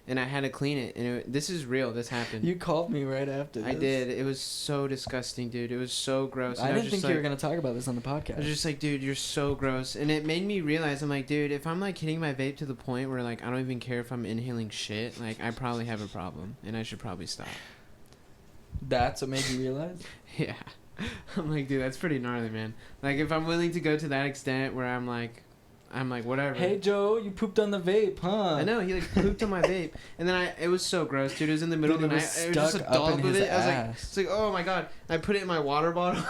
and I had to clean it, and this is real. This happened. You called me right after this. I did. It was so disgusting, dude. It was so gross. I And didn't was think just you were like- going to talk about this on the I podcast. was just like, dude, you're so gross. And it made me realize, I'm like, dude, if I'm like hitting my vape to the point where like I don't even care if I'm inhaling shit, like I probably have a problem and I should probably stop. That's what made you realize? Yeah. I'm like, dude, that's pretty gnarly, man. Like if I'm willing to go to that extent where I'm like whatever. Hey, Joe, you pooped on the vape, huh? I know, he like pooped on my vape. And then it was so gross, dude. It was in the middle Dude, of the it night. was It was just a stuck up dollop in of his it. I was like, ass. it's like, oh my god. I put it in my water bottle.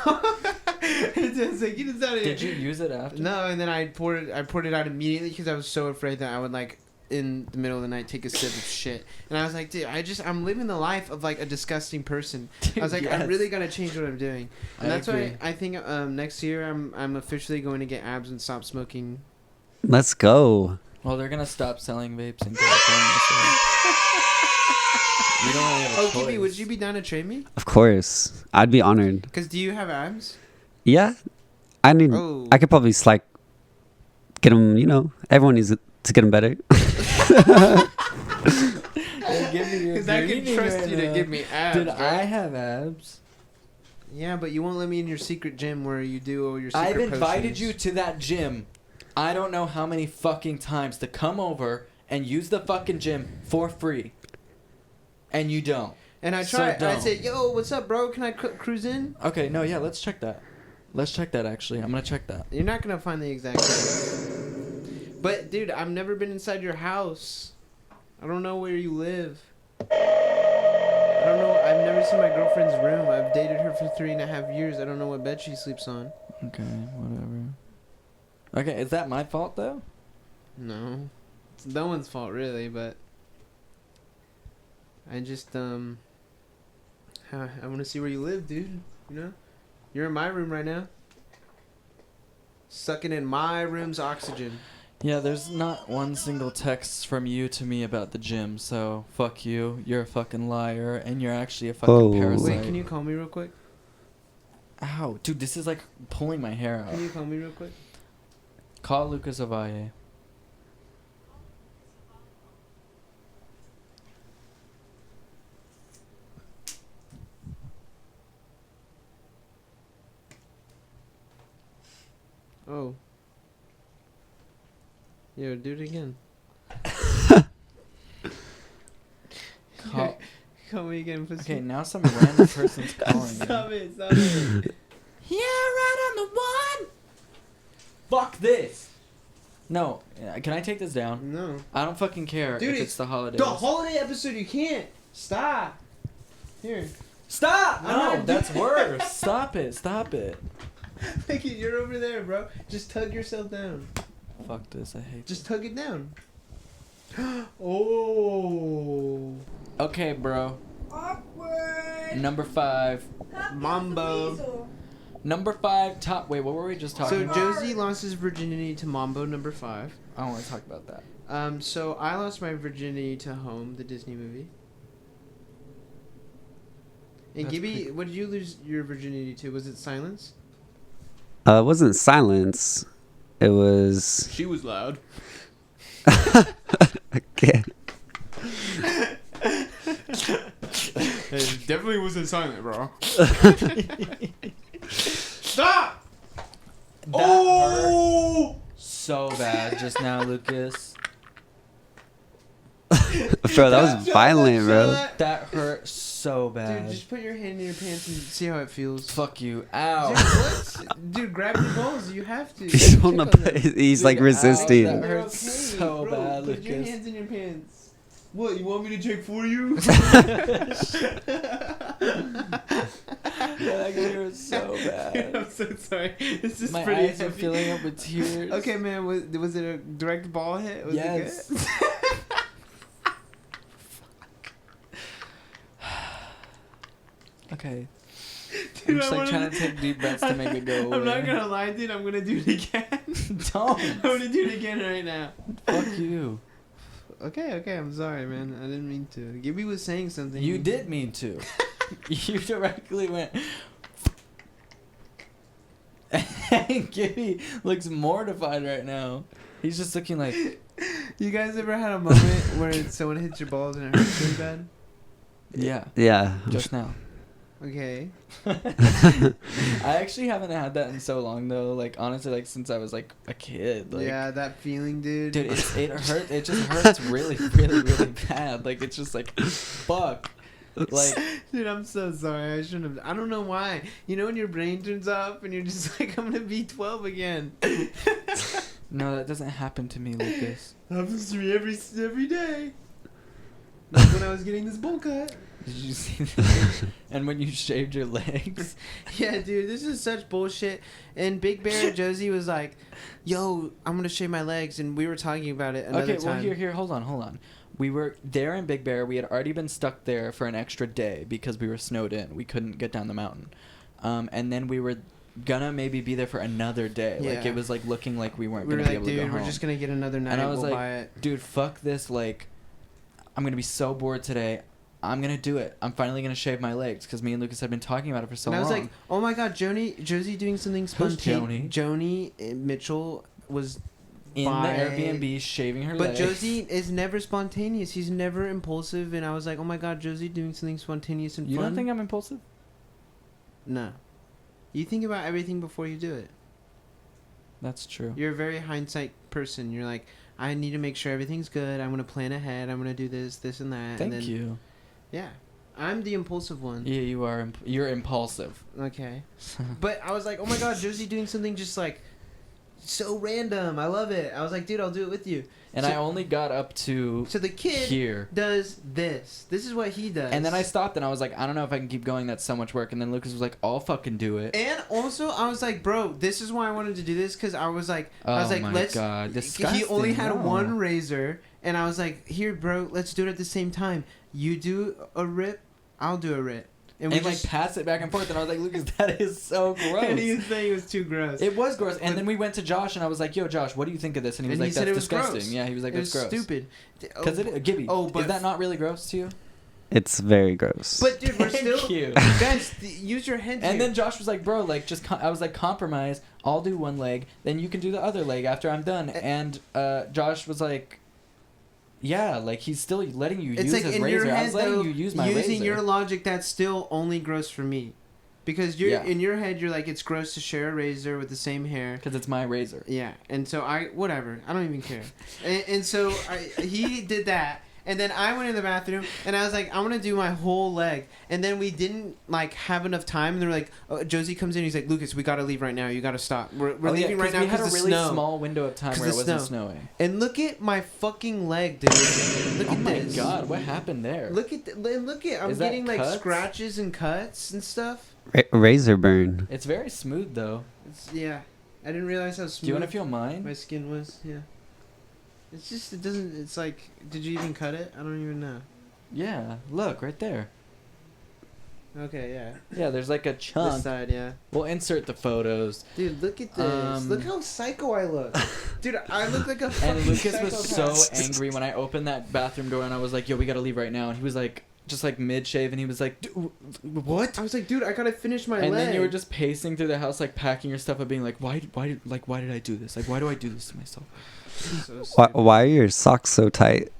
It's like, you just Did you use it after? No, and then I poured it out immediately because I was so afraid that I would like in the middle of the night take a sip of shit. And I was like, dude, I'm living the life of like a disgusting person. I was like, I Yes. really gotta change what I'm doing. And I that's agree. why I think next year I'm officially going to get abs and stop smoking. Let's go. Well, they're going to stop selling vapes in California, so... You don't really have a Oh, choice. Gibby, would you be down to train me? Of course. I'd be honored. Because do you have abs? Yeah. I need. Oh. I could probably like get them. You know, everyone needs to get them better. Because I can trust you to give me abs. Did right? I have abs? Yeah, but you won't let me in your secret gym where you do all your secret I've invited potions. you to that gym. I don't know how many fucking times to come over and use the fucking gym for free. And you don't. And I So try. And I dumb. say, yo, what's up, bro? Can I cruise in? Okay, no, yeah, let's check that. Let's check that, actually. I'm going to check that. You're not gonna find the exact place. But dude, I've never been inside your house. I don't know where you live. I don't know. I've never seen my girlfriend's room. I've dated her for 3.5 years. I don't know what bed she sleeps on. Okay, whatever. Okay, is that my fault, though? No, it's no one's fault really. But I just I want to see where you live, dude. You know, you're in my room right now, sucking in my room's oxygen. Yeah, there's not one single text from you to me about the gym, so fuck you. You're a fucking liar, and you're actually a fucking Oh. parasite. Wait, can you call me real quick? Ow, dude, this is like pulling my hair out. Can you call me real quick? Call Lucas Avalle. Oh. Yo, do it again. Call. Call me again, pussy. Okay, now some random person's calling Stop me. it, stop it. Yeah, right on the one. Fuck this. No, can I take this down? No. I don't fucking care Dude, if it's the holidays. The holiday episode, you can't. Stop. Here. Stop! I'm No, not that's doing- worse. Stop it. Stop it. Like, you're over there, bro. Just tug yourself down. Fuck this. I hate Just tug it down. Oh. Okay, bro. Awkward. Number 5. Mambo. Number 5 top. Wait, what were we just talking So about? Josie lost his virginity to Mambo number 5. I don't want to talk about that. So I lost my virginity to Home, the Disney movie. And That's Gibby, pretty- what did you lose your virginity to? Was it Silence? It wasn't silence. It was. She was loud. Okay. It definitely wasn't silent, bro. Stop! That hurt so bad just now, Lucas. Bro, that was violent, bro. That hurt so bad. Dude, just put your hand in your pants and see how it feels. Fuck you. Dude, Ow. what? Dude, grab your balls. You have to. He's on the Check on them. he's like Dude, ow, resisting. that They're hurts okay. so bro, bad, put your Lucas. hands in your pants. What, you want me to check for you? That actually was so bad. Dude, I'm so sorry. This is My pretty eyes are heavy. filling up with tears. Okay, man, was it a direct ball hit? Was Yes. it good? Okay. Dude, I'm just I like wanna- trying to take deep breaths to make it go away. I'm not gonna lie, dude. I'm gonna do it again. Don't. I'm gonna do it again right now. Fuck you. Okay. I'm sorry, man. I didn't mean to. Gibby was saying something. You did mean to. You directly went. And Gibby looks mortified right now. He's just looking like. You guys ever had a moment where someone hits your balls and it hurts really bad? Yeah. Yeah. Just now. Okay. I actually haven't had that in so long though. Like honestly, like since I was like a kid. Like, Yeah, that feeling, dude. dude, it hurt. It just hurts really, really, really bad. Like it's just like, fuck. Like, Dude, I'm so sorry. I shouldn't have. I don't know why. You know when your brain turns off and you're just like, I'm gonna be 12 again. no, that doesn't happen to me, Lucas. Happens to me every day. Like when I was getting this bowl cut. Did you see that? And when you shaved your legs. Yeah, dude, this is such bullshit. And Big Bear Josie was like, "Yo, I'm gonna shave my legs," and we were talking about it another Okay, time. well here, hold on. We were there in Big Bear. We had already been stuck there for an extra day because we were snowed in. We couldn't get down the mountain. And then we were gonna maybe be there for another day. Like Yeah. it was like looking like we weren't We were gonna be like, able to go dude, home. we're just gonna get another night. And I was we'll like, buy it. dude, fuck this. Like, I'm gonna be so bored today. I'm gonna do it. I'm finally gonna shave my legs because me and Lucas had been talking about it for so And I long. was like, oh my god, Josie doing something spontaneous. Joni? Joni Mitchell was in by- the Airbnb shaving her But legs. Josie is never spontaneous. He's never impulsive. And I was like, oh my god, Josie doing something spontaneous and You fun. don't think I'm impulsive? No. You think about everything before you do it. That's true. You're a very hindsight person. You're like, I need to make sure everything's good. I'm going to plan ahead. I'm going to do this, and that. Thank and then, you. Yeah. I'm the impulsive one. Yeah, you are. You're impulsive. Okay. But I was like, oh my god, Josie doing something just like so random. I love it. I was like, dude, I'll do it with you. And So- I only got up to So the kid here. does this. This is what he does. And then I stopped and I was like, I don't know if I can keep going. That's so much work. And then Lucas was like, I'll fucking do it. And also, I was like, bro, this is why I wanted to do this, because I was like, Oh my let's. God, He disgusting, only had no. one razor, and I was like, here, bro, let's do it at the same time. You do a rip, I'll do a rip, And like pass it back and forth. And I was like, Lucas, that is so gross. And he was saying it was too gross. It was gross. And then we went to Josh and I was like, yo, Josh, what do you think of this? And he was And he like, said that's it was disgusting. gross. Yeah, he was like, It that's was gross. stupid. Because Gibby, but is that not really gross to you? It's very gross. But dude, we're Thank still you. guys. Use your head. And here. then Josh was like, bro, like, I was like, compromise. I'll do one leg, then you can do the other leg after I'm done. And Josh was like, yeah, like, he's still letting you it's use like his in razor. your head, I was letting though, you use my using razor. your logic, that's still only gross for me, because you're Yeah. in your head, you're like, it's gross to share a razor with the same hair. Because it's my razor. Yeah, and so whatever, I don't even care. And so he did that, and then I went in the bathroom, and I was like, I want to do my whole leg, and then we didn't like have enough time, and they're like, Josie comes in, he's like, Lucas, we gotta leave right now, you gotta stop. We're leaving right now we had because a the really snow. small window of time 'Cause where it the wasn't snow. snowing. And look at my fucking leg, dude. Look Oh at my this. God, what happened there? Look at I'm Is that getting like cuts? scratches and cuts and stuff. Razor burn. It's very smooth though. Yeah, I didn't realize how smooth Do you want to feel mine? my skin was. Yeah. It's just it doesn't. It's like, did you even cut it? I don't even know. Yeah, look right there. Okay, yeah. Yeah, there's like a This chunk. side, yeah. We'll insert the photos. Dude, look at this. Look how psycho I look. Dude, I look like a fucking And Lucas was so psychopath. angry when I opened that bathroom door and I was like, yo, we gotta leave right now. And he was like, just like mid-shave, and he was like, what? I was like, dude, I gotta finish my And leg. then you were just pacing through the house, like packing your stuff up, being like, why did I do this? Like, why do I do this to myself? So Why, stupid. why are your socks so tight?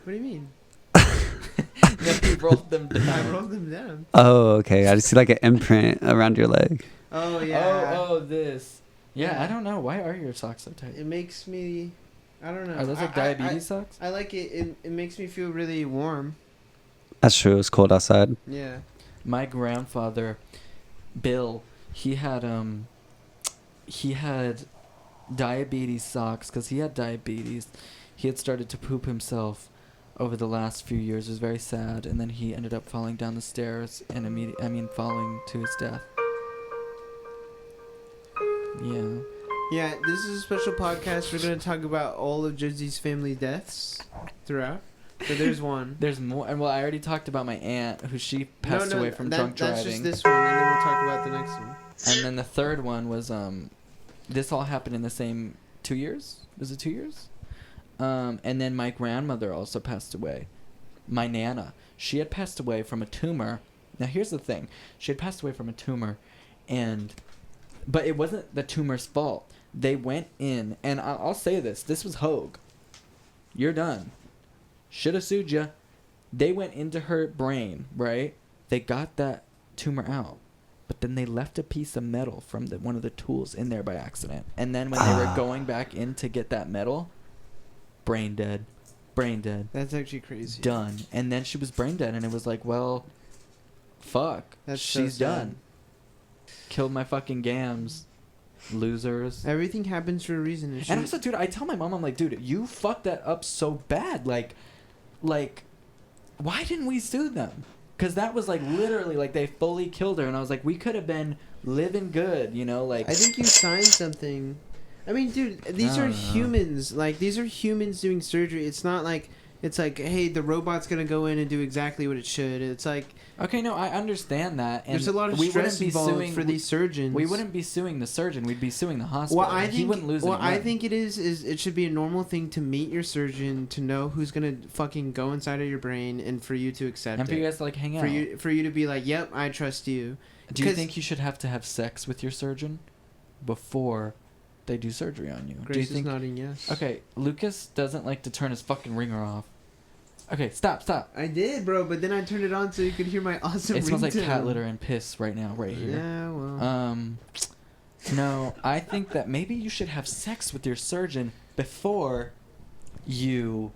What do you mean? No, he rolled them I down. rolled them down. Oh, okay. I just see like an imprint around your leg. Oh, yeah. Oh, this. Yeah, Yeah. I don't know. Why are your socks so tight? It makes me... I don't know. Are those like I- diabetes socks? I like it. It makes me feel really warm. That's true. It's cold outside. Yeah. My grandfather, Bill, he had diabetes sucks because he had diabetes. He had started to poop himself over the last few years. It was very sad, and then he ended up falling down the stairs and falling to his death. Yeah. Yeah, this is a special podcast. We're going to talk about all of Josie's family deaths throughout. So there's one. There's more. And well, I already talked about my aunt, who she passed away from drunk driving. That's just this one, and then we'll talk about the next one. And then the third one was, this all happened in the same 2 years? Was it 2 years? And then my grandmother also passed away. My Nana. She had passed away from a tumor. Now, here's the thing. She had passed away from a tumor, but it wasn't the tumor's fault. They went in, and I'll say this. This was Hogue. You're done. Should have sued you. They went into her brain, right? They got that tumor out. But then they left a piece of metal from one of the tools in there by accident. And then when they were going back in to get that metal, brain dead. Brain dead. That's actually crazy. Done. And then she was brain dead, and it was like, well, fuck. She's so done. Killed my fucking gams. Losers. Everything happens for a reason. And also, dude, I tell my mom, I'm like, dude, you fucked that up so bad. Like, why didn't we sue them? Because that was, like, literally, like, they fully killed her. And I was like, we could have been living good, you know? Like, I think you signed something. I mean, dude, these are humans. Like, these are humans doing surgery. It's not like, it's like, hey, the robot's going to go in and do exactly what it should. It's like... Okay, no, I understand that. And there's a lot of stress involved for these surgeons. We wouldn't be suing the surgeon. We'd be suing the hospital. He wouldn't lose What I think it is it should be a normal thing to meet your surgeon, to know who's going to fucking go inside of your brain, and for you to accept it. And for you guys to, like, hang out. For you to be like, yep, I trust you. Do you think you should have to have sex with your surgeon before they do surgery on you? Grace do you think? Is nodding yes. Okay, Lucas doesn't like to turn his fucking ringer off. Okay, stop. I did, bro, but then I turned it on so you could hear my awesome It smells like ringtone. cat litter and piss right now, right here. Yeah, well. No, I think that maybe you should have sex with your surgeon before you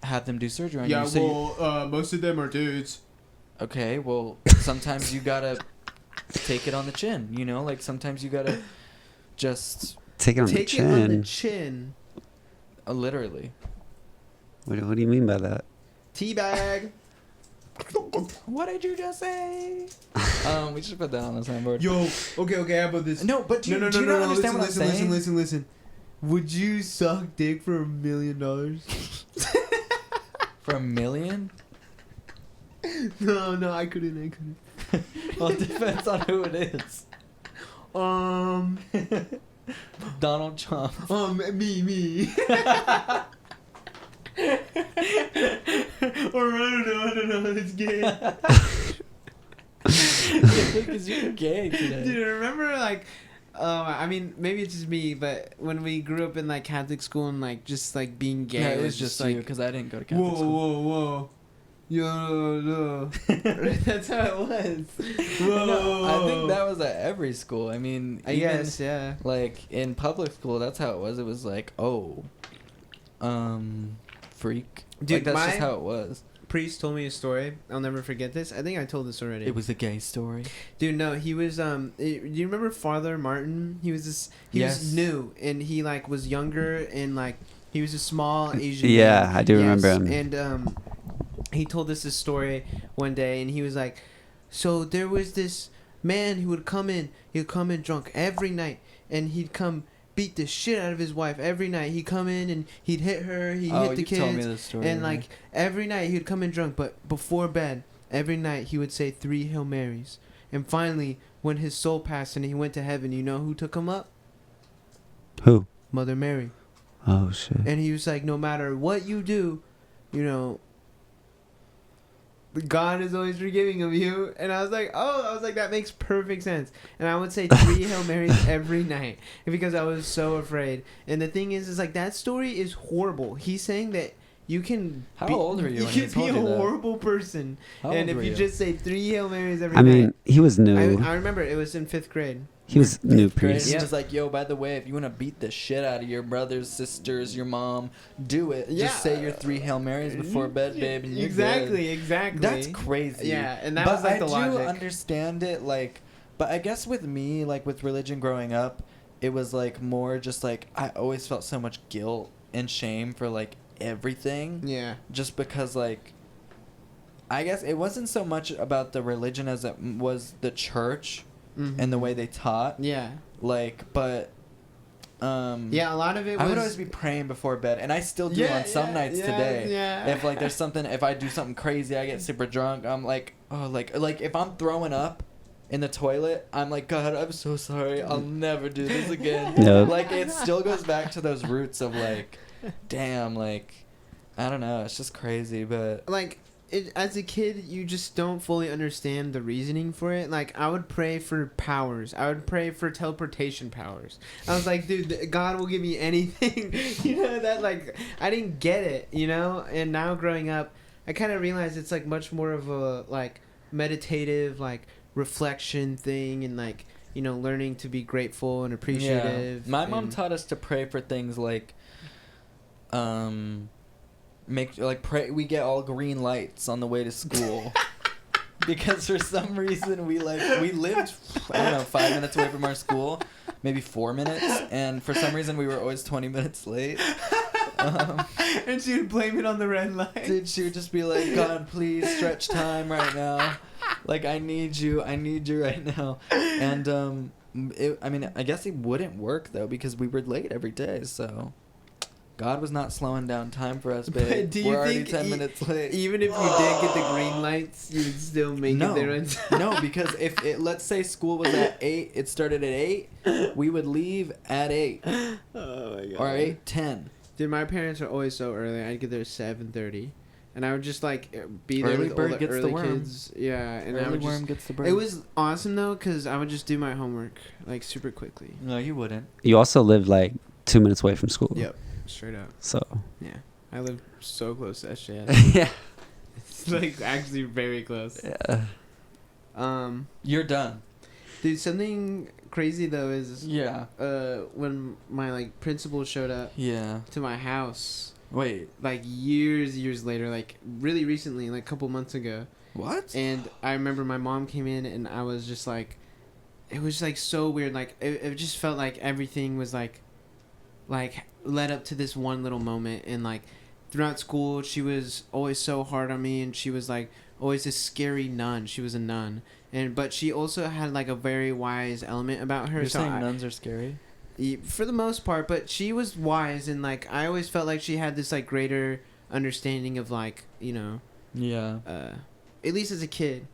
have them do surgery on you. Yeah, well, most of them are dudes. Okay, well, sometimes you gotta take it on the chin, you know? Like, sometimes you gotta just... Take it on the chin? Take it on the chin. Literally. What do you mean by that? Teabag. What did you just say? We should put that on the soundboard. Yo, okay, how about this? No, but do you not understand what I'm saying? Listen. Would you suck dick for $1 million? For $1 million? No, I couldn't. Well, it depends on who it is. Donald Trump. Me. Or I don't know, it's gay. Because you're gay today. Dude, remember, like, I mean, maybe it's just me, but when we grew up in, like, Catholic school and, like, just, like, being gay, Yeah, it was just like, because I didn't go to Catholic school. Whoa. Yo. That's how it was. Whoa. No, I think that was at every school. I mean, I guess, yeah. Like, in public school, that's how it was. It was like, freak. Dude, like, that's just how it was. Priest told me a story. I'll never forget this. I think I told this already. It was a gay story. Dude, no, he was do you remember Father Martin? He was was new, and he, like, was younger, and, like, he was a small Asian man. I do remember him. And he told us this story one day, and he was like, so there was this man who would come in. He'd come in drunk every night, and he'd come beat the shit out of his wife every night. He'd come in and he'd hit her. He'd hit the kids. Told me this story, and, like, every night he'd come in drunk, but before bed, every night he would say 3 Hail Marys. And finally, when his soul passed and he went to heaven, you know who took him up? Who? Mother Mary. Oh, shit. And he was like, no matter what you do, you know, God is always forgiving of you. And I was like, that makes perfect sense. And I would say 3 Hail Marys every night because I was so afraid. And the thing is like, that story is horrible. He's saying that you can How old were you when can he told be a you that? horrible person. How and old if were you you? just say 3 Hail Marys every night. I mean, he was new. I remember it was in 5th grade. He was new Great. priest. He was like, yo, by the way, if you want to beat the shit out of your brothers, sisters, your mom, do it. Yeah. Just say your 3 Hail Marys before bed, babe, and you're Exactly. good. That's crazy. Yeah, and that but was, like, the I do logic. understand it, like, but I guess with me, like, with religion growing up, it was like more just like I always felt so much guilt and shame for like everything. Yeah. Just because like I guess it wasn't so much about the religion as it was the church and the way they taught. Yeah. Like, but yeah, a lot of it was... I would always be praying before bed, and I still do on some nights today. Yeah. If like there's something, if I do something crazy, I get super drunk. I'm like, oh, like if I'm throwing up in the toilet, I'm like, God, I'm so sorry. I'll never do this again. No. Like it still goes back to those roots of like, damn, like I don't know, it's just crazy, but like as a kid, you just don't fully understand the reasoning for it. Like, I would pray for powers. I would pray for teleportation powers. I was like, dude, God will give me anything. You know, that, like, I didn't get it, you know? And now growing up, I kind of realized it's, like, much more of a, like, meditative, like, reflection thing and, like, you know, learning to be grateful and appreciative. Yeah. My mom taught us to pray for things like, pray we get all green lights on the way to school. Because for some reason we lived, I don't know, 5 minutes away from our school, maybe 4 minutes, and for some reason we were always 20 minutes late. And she would blame it on the red light. Dude, she would just be like, God, please stretch time right now. Like, I need you right now. And I guess it wouldn't work though, because we were late every day, so God was not slowing down time for us, babe. But do you We're already think 10 minutes late. Even if you did get the green lights, you would still make it there on time? No, because if it, let's say school was at 8, it started at 8, we would leave at 8. Oh my God. Or 8:10. Dude, my parents are always so early. I'd get there at 7:30. And I would just, like, be there Early with bird all the gets the early worm. kids. Yeah, and I Early would just... worm gets the bird. It was awesome, though, because I would just do my homework, like, super quickly. No, you wouldn't. You also live like 2 minutes away from school. Yep, straight up. So. Yeah. I live so close to SJS. Yeah. It's, like, actually very close. Yeah. You're done. Dude, something crazy, though, is... Yeah. When my, like, principal showed up Yeah. to my house... Wait. Like, years later, like, really recently, like, a couple months ago. What? And I remember my mom came in, and I was just, like... It was, like, so weird. Like, it just felt like everything was, like, led up to this one little moment. And, like, throughout school, she was always so hard on me, and she was, like, always this scary nun. She was a nun. But she also had, like, a very wise element about her. You're saying nuns are scary? For the most part, but she was wise, and like I always felt like she had this like greater understanding of like, you know, Yeah. at least as a kid.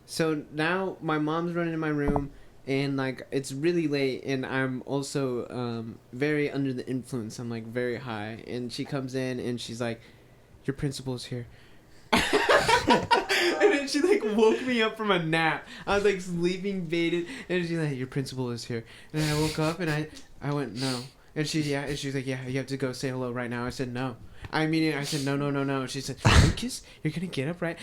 So now my mom's running in my room, and like it's really late, and I'm also very under the influence. I'm like very high, and she comes in and she's like, "Your principal's here." And then she like woke me up from a nap. I was like sleeping baited, and she's like, "Your principal is here." And I woke up and I went, "No." And she's like, "Yeah, you have to go say hello right now." I said, "No." I said, "No." And she said, "Lucas, you're gonna get up, right?"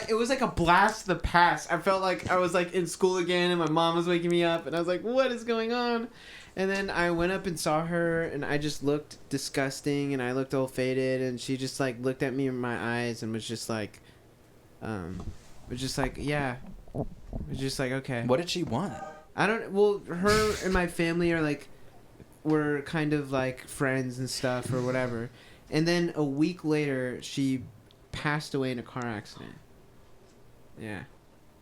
It was like a blast of the past. I felt like I was like in school again, and my mom was waking me up, and I was like, "What is going on?" And then I went up and saw her, and I just looked disgusting, and I looked all faded, and she just like looked at me in my eyes and was just like, yeah, was just like, okay. What did she want? Her and my family were kind of like friends and stuff or whatever. And then a week later, she passed away in a car accident. Yeah.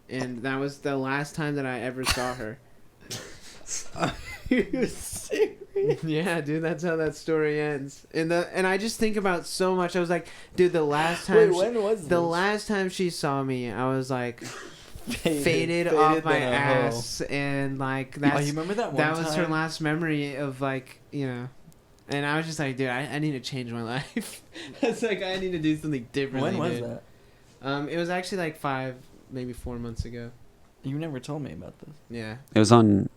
And that was the last time that I ever saw her. Are you serious? Yeah, dude, that's how that story ends. And I just think about so much. I was like, dude, the last time last time she saw me, I was like faded off my ass, and like that's you remember that one that was time? her last memory of like, you know. And I was just like, dude, I need to change my life. It's like I need to do something differently. When was dude. that? It was actually like 5, maybe 4 months ago. You never told me about this. Yeah. It was on.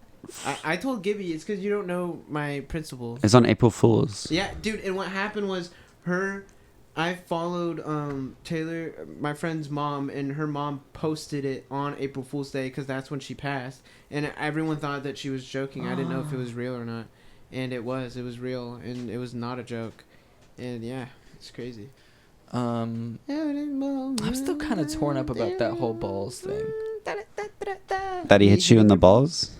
I told Gibby, it's because you don't know my principal. It's on April Fool's. Yeah, dude, and what happened was I followed Taylor, my friend's mom, and her mom posted it on April Fool's Day because that's when she passed. And everyone thought that she was joking. I didn't know if it was real or not. And it was real, and it was not a joke. And yeah, it's crazy. I'm still kind of torn up about that whole balls thing. That he hit you in the balls?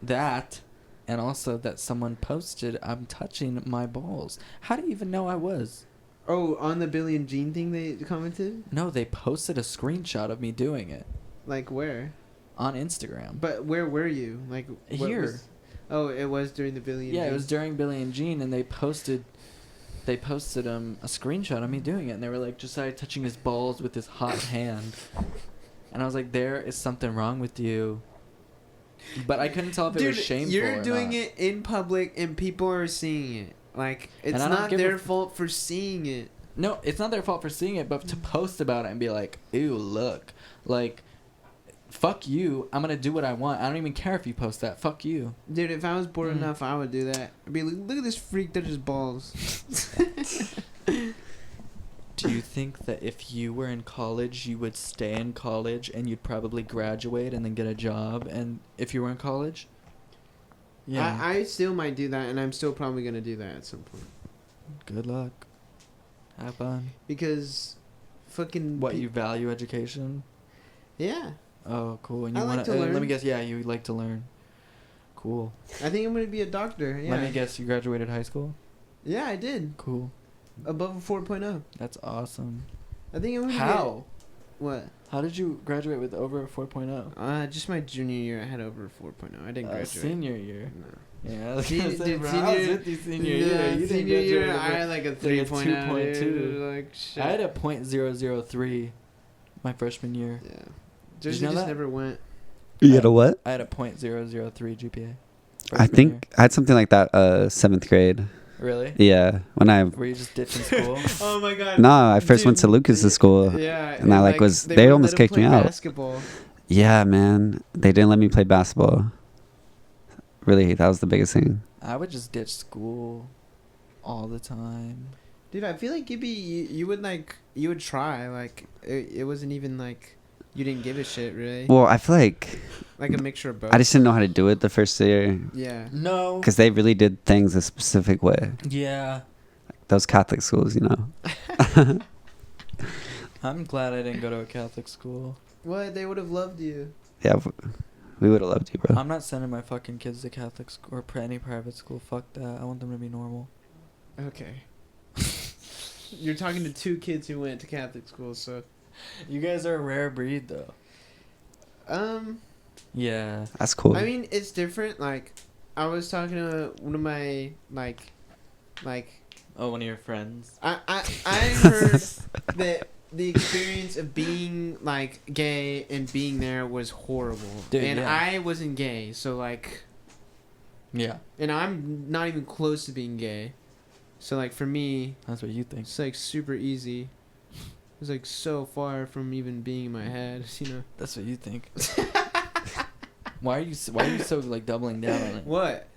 That, And also that someone posted, I'm touching my balls. How do you even know I was? Oh, on the Billie and Jean thing they commented? No, they posted a screenshot of me doing it Like where? on Instagram. But where were you? Like what Here. Oh, it was during the Billie and Yeah, Jean? it was during Billie and Jean, and they posted a screenshot of me doing it, and they were like, Josiah touching his balls with his hot hand. And I was like, there is something wrong with you. But I couldn't tell if it was shameful you're or doing not. it in public and people are seeing it. Like, it's And I don't not give their a fault for seeing it. No, it's not their fault for seeing it, but to post about it and be like, ew, look. Like, fuck you. I'm going to do what I want. I don't even care if you post that. Fuck you. Dude, if I was bored Mm. enough, I would do that. I'd be like, look at this freak touch his balls. Do you think that if you were in college, you would stay in college and you'd probably graduate and then get a job? And if you were in college? Yeah. I still might do that, and I'm still probably going to do that at some point. Good luck. Have fun. Because fucking... What, you value education? Yeah. Oh, cool. And you I like want to learn. Let me guess. Yeah, you like to learn. Cool. I think I'm going to be a doctor, yeah. Let me guess. You graduated high school? Yeah, I did. Cool. Above a 4.0. That's awesome. I think I'm going to How? What? How did you graduate with over a 4.0? Just my junior year, I had over a 4.0. I didn't graduate. Senior year. No. Yeah, I was Senior- gonna say, dude, bro, senior- I was with you senior year. Yeah, You didn't senior year, graduate I with had like a like a 3.0. 2.2. Dude, like, shit. I had a .003 my freshman year. Yeah. Did Jersey you know just that? never went. You know what? I had a .003 GPA. I freshman think I had something like that 7th grade. year. Really? Yeah, when I Were you just ditching school? Oh my god. no, I first went to Lucas's school. Yeah. And I, like, was- they wouldn't almost let him kicked me play out. Basketball. Yeah, man, they didn't let me play basketball. Really, that was the biggest thing. I would just ditch school all the time. Dude, I feel like Gibby, you would like, you would try. Like, it wasn't even like, you didn't give a shit, really. Well, I feel like Like a mixture of both. I just didn't know how to do it the first year Yeah. No. because they really did things a specific way. Yeah. Those Catholic schools, you know. I'm glad I didn't go to a Catholic school. What? They would have loved you. Yeah, we would have loved you, bro. I'm not sending my fucking kids to Catholic school or any private school. Fuck that. I want them to be normal. Okay. You're talking to two kids who went to Catholic school, so. You guys are a rare breed, though. Yeah. That's cool. I mean, it's different. Like, I was talking to one of my, like, Oh, one of your friends. I heard that the experience of being, like, gay and being there was horrible. Dude, and yeah. I wasn't gay, so, like, Yeah. and I'm not even close to being gay. So, like, for me, That's what you think. it's, like, super easy. It was, like, so far from even being in my head, you know? That's what you think. Why are you so like doubling down on it? What?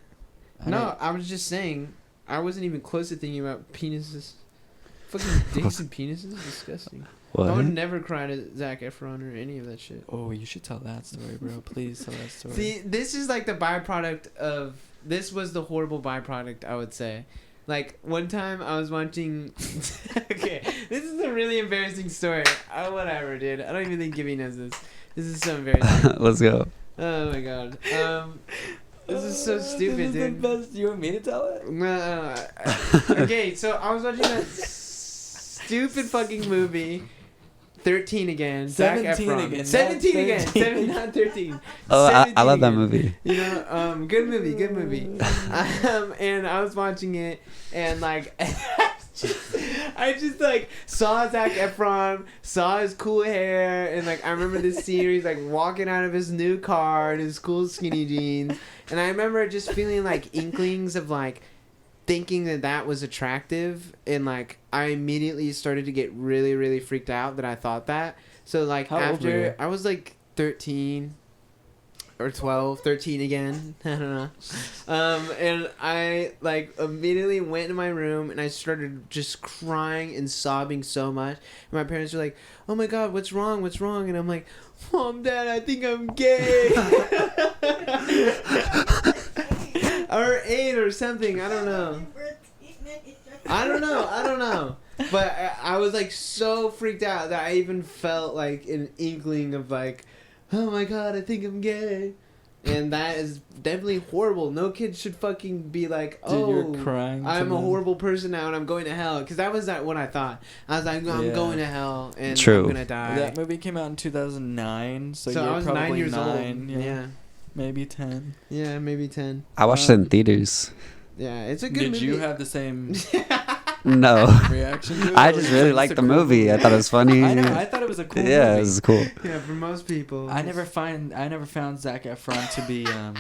I No, don't- I was just saying, I wasn't even close to thinking about penises. Fucking dicks and penises? Disgusting. what? I would never cry to Zac Efron or any of that shit. Oh, you should tell that story, bro. Please tell that story. See, this is like the byproduct of... This was the horrible byproduct, I would say. Like, one time I was watching... Okay, this is a really embarrassing story. Whatever, dude. I don't even think Gibby knows this. This is so embarrassing. Let's go. Oh my god. This is so stupid, This is dude. the best. You want me to tell it? No. Okay, so I was watching that stupid fucking movie, 13 again. Zac 17 Efron. again, 17 not again. 13. 7, not 13. Oh, I 17 love that again. movie. You know, good movie, good movie. And I was watching it, and like, I just like saw Zac Efron, saw his cool hair, and like I remember this scene where he's like walking out of his new car in his cool skinny jeans, and I remember just feeling like inklings of like thinking that was attractive, and like I immediately started to get really, really freaked out that I thought that. So like How old were you? after I was like 13 or 12, 13 again. I don't know. And I like immediately went in my room and I started just crying and sobbing so much. And my parents were like, "Oh my god, what's wrong? What's wrong?" And I'm like, "Mom, Dad, I think I'm gay." Or 8 or something. I don't know. I don't know. But I was like so freaked out that I even felt like an inkling of like, oh my god, I think I'm gay. And that is definitely horrible. No kid should fucking be like, oh, Dude, you're crying. I'm a horrible person now and I'm going to hell. Because that was what I thought. I was like, I'm going to hell and True. I'm going to die. That movie came out in 2009, so I you're was probably 9 years 9, old. Yeah. Maybe 10. Yeah, maybe 10. I watched it in theaters. Yeah, it's a good Did movie. you have the same No. reaction to it? I or just was really it liked a the cool movie. I thought it was funny. I know. I thought it was a cool Yeah, movie. it was cool. Yeah, for most people. I never found Zac Efron to be I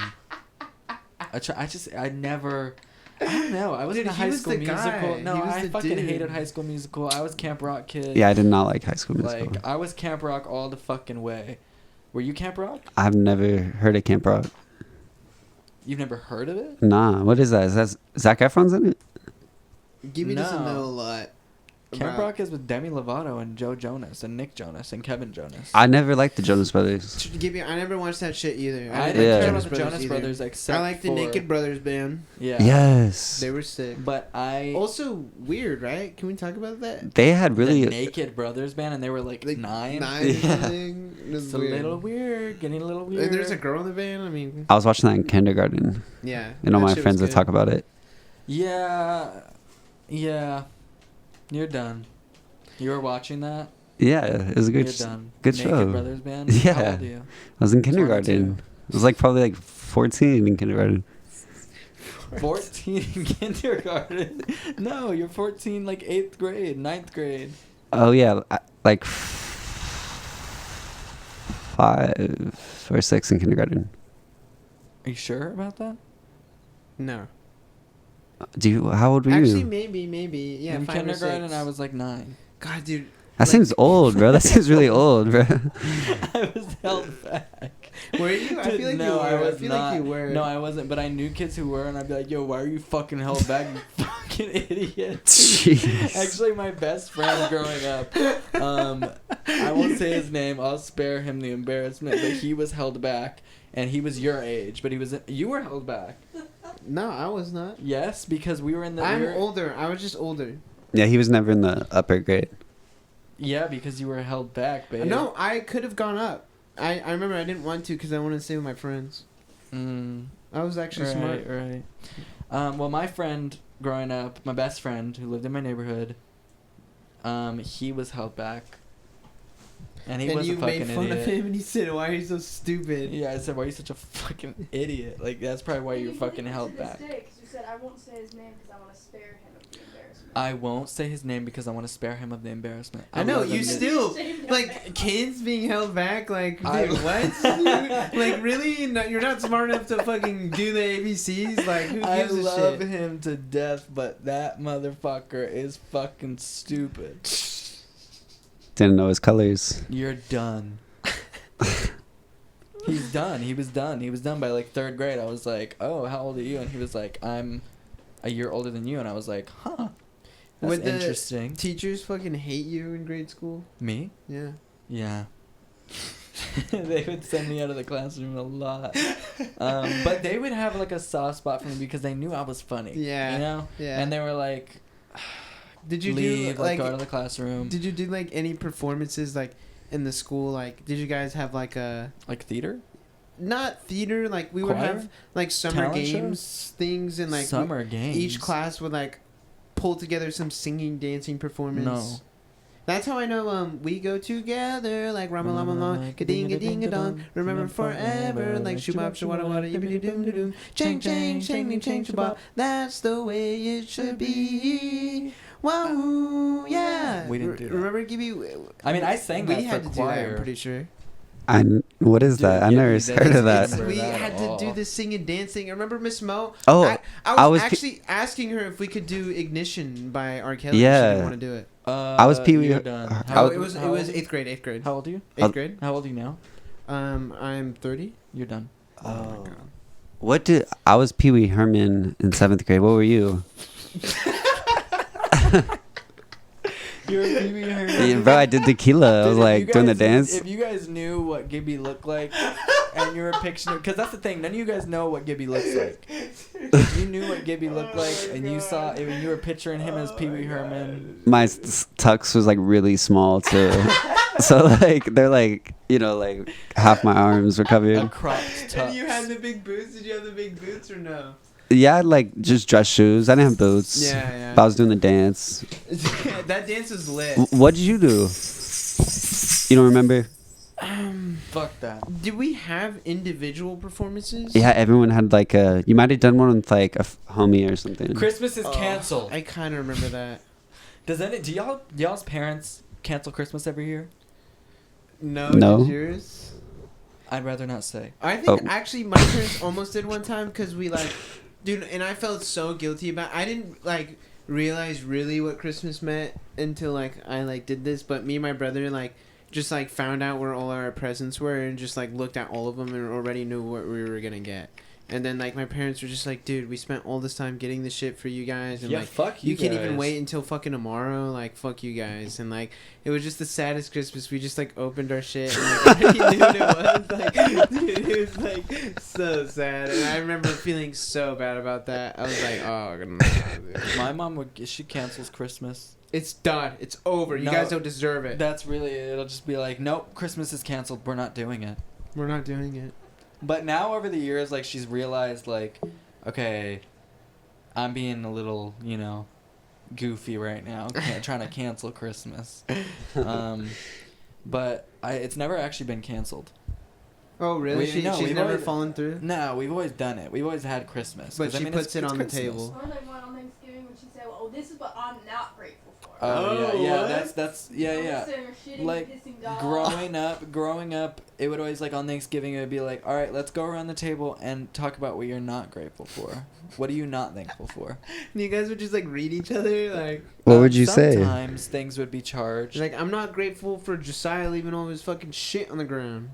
don't know. I was Dude, in a he High was School the Musical. guy. No, He was I the fucking dude. hated High School Musical. I was Camp Rock kid. Yeah, I did not like High School Musical. Like I was Camp Rock all the fucking way. Were you Camp Rock? I've never heard of Camp Rock. You've never heard of it? Nah, what is that? Is that Zac Efron's in it? Gibby doesn't No. know a lot. Camp about- Rock is with Demi Lovato and Joe Jonas and Nick Jonas and Kevin Jonas. I never liked the Jonas Brothers. Gibby, I never watched that shit either. I didn't didn't Yeah. care like about the Jonas either. Brothers except I like the for, Naked Brothers band. Yeah. Yes. They were sick. But I Also weird, right? Can we talk about that? They had really. the Naked Brothers band and they were like, 9. Nine or Yeah. something. It was It's a little weird, getting a little weird. And there's a girl in the band. I mean, I was watching that in kindergarten. yeah. And all that my shit was friends would good. talk about it. Yeah. You're done. You were watching that? Yeah, it was a good, You're done. good Naked show. Brothers band? Yeah. How old are you? I was in kindergarten. 22. I was like probably like 14 in kindergarten. 14 in kindergarten? No, you're 14 like 8th grade, 9th grade. Oh yeah, like 5 or 6 in kindergarten. Are you sure about that? No. How old were you? Actually, maybe. Yeah, in 5 or kindergarten, 6. I was like 9. God, dude. That seems old, bro. That seems really old, bro. I was held back. Were you? I feel like No, you were. I was I feel not. like you were. No, I wasn't. But I knew kids who were, and I'd be like, "Yo, why are you fucking held back, you fucking idiot?" Jeez. Actually, my best friend growing up, I won't say his name. I'll spare him the embarrassment. But he was held back, and he was your age. But you were held back. No, I was not. Yes, because we were in the. I'm older. I was just older. Yeah, he was never in the upper grade. Yeah, because you were held back, babe. No, I could have gone up. I remember I didn't want to because I wanted to stay with my friends. I was actually smart. Right. Well, my friend growing up, my best friend who lived in my neighborhood, he was held back. And he was a fucking made fun idiot. of him and he said, "Why are you so stupid?" Yeah, I said, "Why are you such a fucking idiot?" Like that's probably why you're fucking held back. You said I won't say his name because I want to spare him of the embarrassment. I won't say his name because I want to spare him of the embarrassment. I know love you him. still like kids being held back. Like, dude, I- what? Like, really? No, you're not smart enough to fucking do the ABCs. Like, who I gives a love shit? him to death, but that motherfucker is fucking stupid. Didn't know his colors. You're done. He's done. He was done. He was done by like 3rd grade. I was like, "Oh, how old are you?" And he was like, "I'm a year older than you." And I was like, "Huh, that's Would the interesting." teachers fucking hate you in grade school? Me? Yeah. Yeah. They would send me out of the classroom a lot. But they would have like a soft spot for me because they knew I was funny. Yeah. You know? Yeah. And they were like, Did you leave, do like like? go to the classroom. Did you do like any performances like in the school? Like, did you guys have like a Like theater? not theater? Like we would Choir? have like summer Talent games things and like Summer games. each class would like pull together some singing dancing performance. No. That's how I know we go together like Rama Lama Lama Ka-ding a ding a dong remember forever like Shubab Shawada Wada Yibbity Doom Doom Chang Chang Chang Chang Shabab. That's the way it should be. Wow, yeah. We didn't do that. Remember Gibby? I mean, I sang We that had for to do that, I'm choir. pretty sure. What is Dude, that? I've yeah, never they- heard of it's- that. We that had at to all. do the singing dancing. I remember Miss Mo. Oh, I I was was actually asking her if we could do Ignition by R. Kelly. She Yeah. didn't want to do it. I was Pee Wee- You're done. I How, it was how old- 8th grade. 8th grade. How old are you? 8th grade. How old are you now? I'm 30. You're done. Oh. What did I was Pee Wee Herman in 7th grade? What were you? You're a Pee Wee Herman. Yeah, bro, I did tequila. I was Dude, if like you doing the guys- dance. If you guys knew what Gibby looked like, and you were picturing, because that's the thing, none of you guys know what Gibby looks like. If you knew what Gibby looked like, and you saw, and you were picturing him as Pee Wee Herman. My tux was like really small too. So like they're like, you know, like half my arms were A covered. cropped tux. And you had the big boots. Did you have the big boots or no? Yeah, I had, like just dress shoes. I didn't have boots. Yeah. But I was doing the dance. That dance was lit. What did you do? You don't remember? Fuck that. Did we have individual performances? Yeah, everyone had like a. You might have done one with like a homie or something. Christmas is canceled. I kind of remember that. Do y'all's parents cancel Christmas every year? No. No. Did yours? I'd rather not say. I think actually my parents almost did one time because we like, dude, and I felt so guilty about. I didn't like realize really what Christmas meant until like I like did this. But me and my brother like just like found out where all our presents were and just like looked at all of them and already knew what we were gonna get. And then like my parents were just like, dude, we spent all this time getting this shit for you guys, and Yeah, like fuck you can't guys. even wait until fucking tomorrow. Like fuck you guys. And like it was just the saddest Christmas. We just like opened our shit and like already knew what it was. Like dude, it was like so sad. And I remember feeling so bad about that. I was like, oh no, dude. My mom she cancels Christmas. It's done. It's over. You No, guys don't deserve it. That's really it. It'll just be like, nope, Christmas is canceled. We're not doing it. We're not doing it. But now over the years, like she's realized, like, okay, I'm being a little, you know, goofy right now, trying to cancel Christmas. But it's never actually been canceled. Oh really? She's we've never always- fallen through. No, we've always done it. We've always had Christmas. But 'Cause, I she mean, puts it it's on the Christmas. table. Or like one on Thanksgiving when she said, "Oh, this is what I'm not grateful for." Oh yeah, what? that's yeah. Like, growing up, it would always, like, on Thanksgiving, it would be like, all right, let's go around the table and talk about what you're not grateful for. What are you not thankful for? And you guys would just like read each other like. What would you say? Sometimes things would be charged. Like, I'm not grateful for Josiah leaving all his fucking shit on the ground.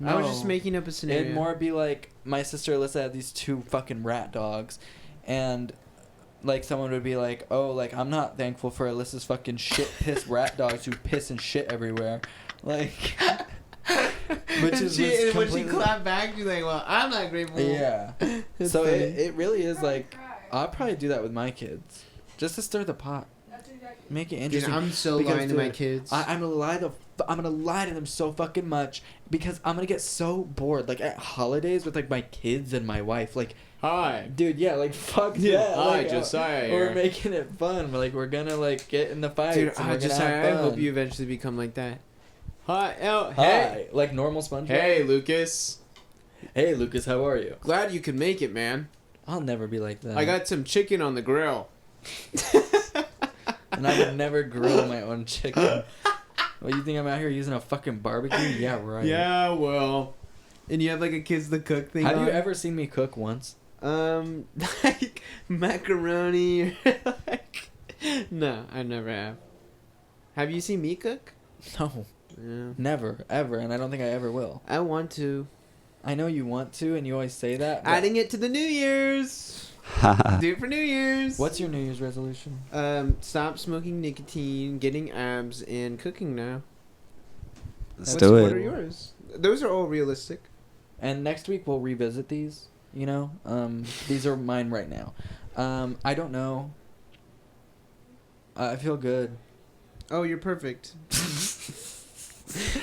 I was just No. making up a scenario. It'd more be like, my sister Alyssa had these 2 fucking rat dogs, and, like, someone would be like, oh, like, I'm not thankful for Alyssa's fucking shit-pissed rat dogs who piss and shit everywhere. Like, which is and when she completely... clapped back, she's like, well, I'm not grateful. Yeah. That's So funny. it really is, like, Cry. I'll probably do that with my kids. Just to stir the pot. That's exactly. Make it Dude, interesting. I'm so because, lying to my dude, kids. I'm gonna lie to them so fucking much because I'm gonna get so bored. Like at holidays with like my kids and my wife. Like, Hi. dude, yeah, like fuck Yeah, that. hi, Like, Josiah We're here. making it fun. We're gonna like get in the fights. Dude, and we're gonna Josiah, have I hope fun. you eventually become like that. Hi, hey. Hi, like normal SpongeBob. Hey, Lucas. Hey, Lucas, how are you? Glad you could make it, man. I'll never be like that. I got some chicken on the grill. And I would never grill my own chicken. What, you think I'm out here using a fucking barbecue? Yeah, right. Yeah, well. And you have like a kids to cook thing Have on? you ever seen me cook once? Like macaroni or like... No, I never have. Have you seen me cook? No, Yeah. never, ever, and I don't think I ever will. I want to. I know you want to, and you always say that. but Adding it to the New Year's. Do it for New Year's. What's your New Year's resolution? Stop smoking nicotine, getting abs, and cooking now. Let's What do are it. yours? Those are all realistic. And next week we'll revisit these. You know, these are mine right now. I don't know. I feel good. Oh, you're perfect.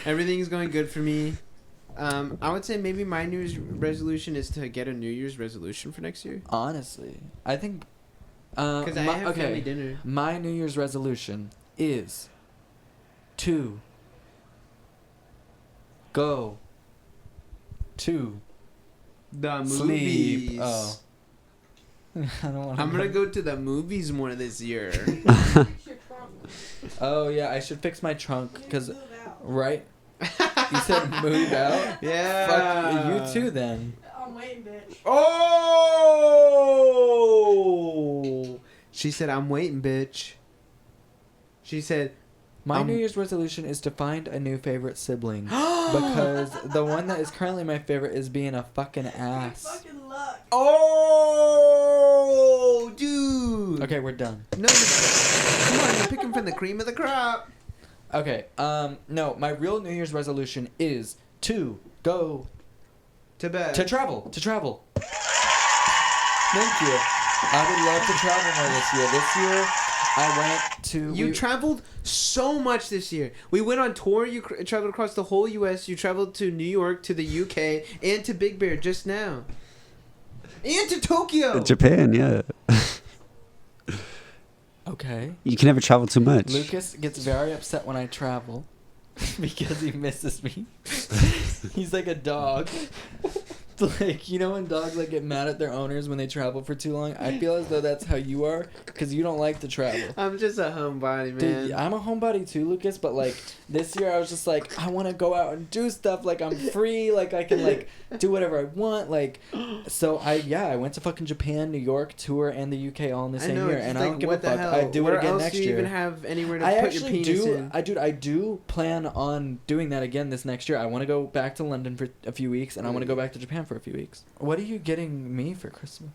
Everything's going good for me. I would say maybe my New Year's resolution is to get a New Year's resolution for next year. Honestly, I think. Because I have family dinner. My New Year's resolution is to go to The sleep. movies. Oh. I don't want. I'm gonna go to the movies more this year. Fix your trunk. Oh yeah, I should fix my trunk because Move out. right. You said move out. Yeah. Fuck you too then. I'm waiting, bitch. Oh! She said, "I'm waiting, bitch." She said, My New Year's resolution is to find a new favorite sibling because the one that is currently my favorite is being a fucking ass. Fucking luck. "Oh, dude." Okay, we're done. No, come on, you're picking from the cream of the crop. Okay, no, my real New Year's resolution is to go To bed. to travel. Thank you. I would love to travel more this year. This year, I went to. You traveled so much this year. We went on tour. You traveled across the whole U.S. You traveled to New York, to the U.K., and to Big Bear just now. And to Tokyo. Japan, yeah. Okay. You can never travel too much. Lucas gets very upset when I travel because he misses me. He's like a dog. Like, you know when dogs like get mad at their owners when they travel for too long? I feel as though that's how you are because you don't like to travel. I'm just a homebody, man. Dude, I'm a homebody too, Lucas, but like this year I was just like, I want to go out and do stuff. Like I'm free. Like I can like do whatever I want. Like, so I went to fucking Japan, New York, tour, and the UK all in the same year. And I don't give a fuck. I do it again next year. Where else do you even have anywhere to I put your actually penis do. in? I do plan on doing that again this next year. I want to go back to London for a few weeks, and I want to go back to Japan for a few weeks. What are you getting me for Christmas?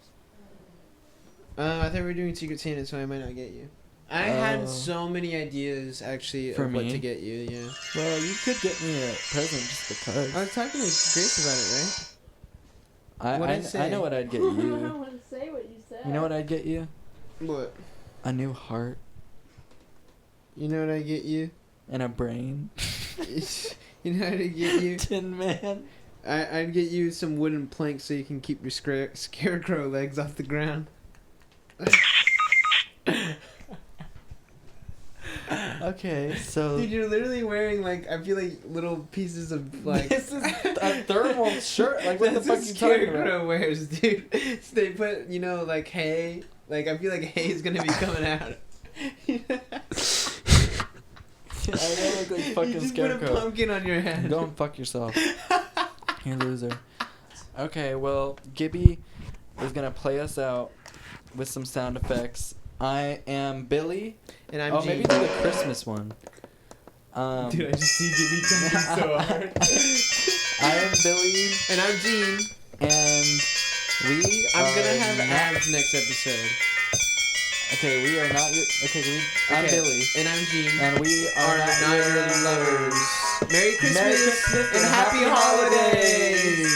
I thought we were doing Secret Santa, so I might not get you. I had so many ideas, actually, For of what me? to get you, yeah. Well, you could get me a present just because. I was talking to Grace about it, right? What'd I say? I know what I'd get I don't you. want to say what you said. You know what I'd get you? What? A new heart You know what I get you? and a brain. You know what I get you? Tin Man. I'd get you some wooden planks so you can keep your scarecrow legs off the ground. Okay, so Dude, you're literally wearing, like, I feel like little pieces of, like... this is a thermal shirt. Like, what the That's fuck what you talking about? scarecrow wears, dude. So they put, you know, like, hay. Like, I feel like hay's gonna be coming out. I don't look like fucking You just scarecrow. put a pumpkin on your head. Go and fuck yourself. You loser. Okay, well, Gibby is gonna play us out with some sound effects. I am Billy. And I'm Gene. Maybe do the Christmas one. Dude, I just see Gibby jumping so hard. I am Billy, And I'm Gene. and we I'm are gonna have not- ads next episode. Okay, we are not your... Okay, I'm Okay, Billy. And I'm Gene. And we Are are not your lovers. Merry Christmas, Merry Christmas and happy holidays.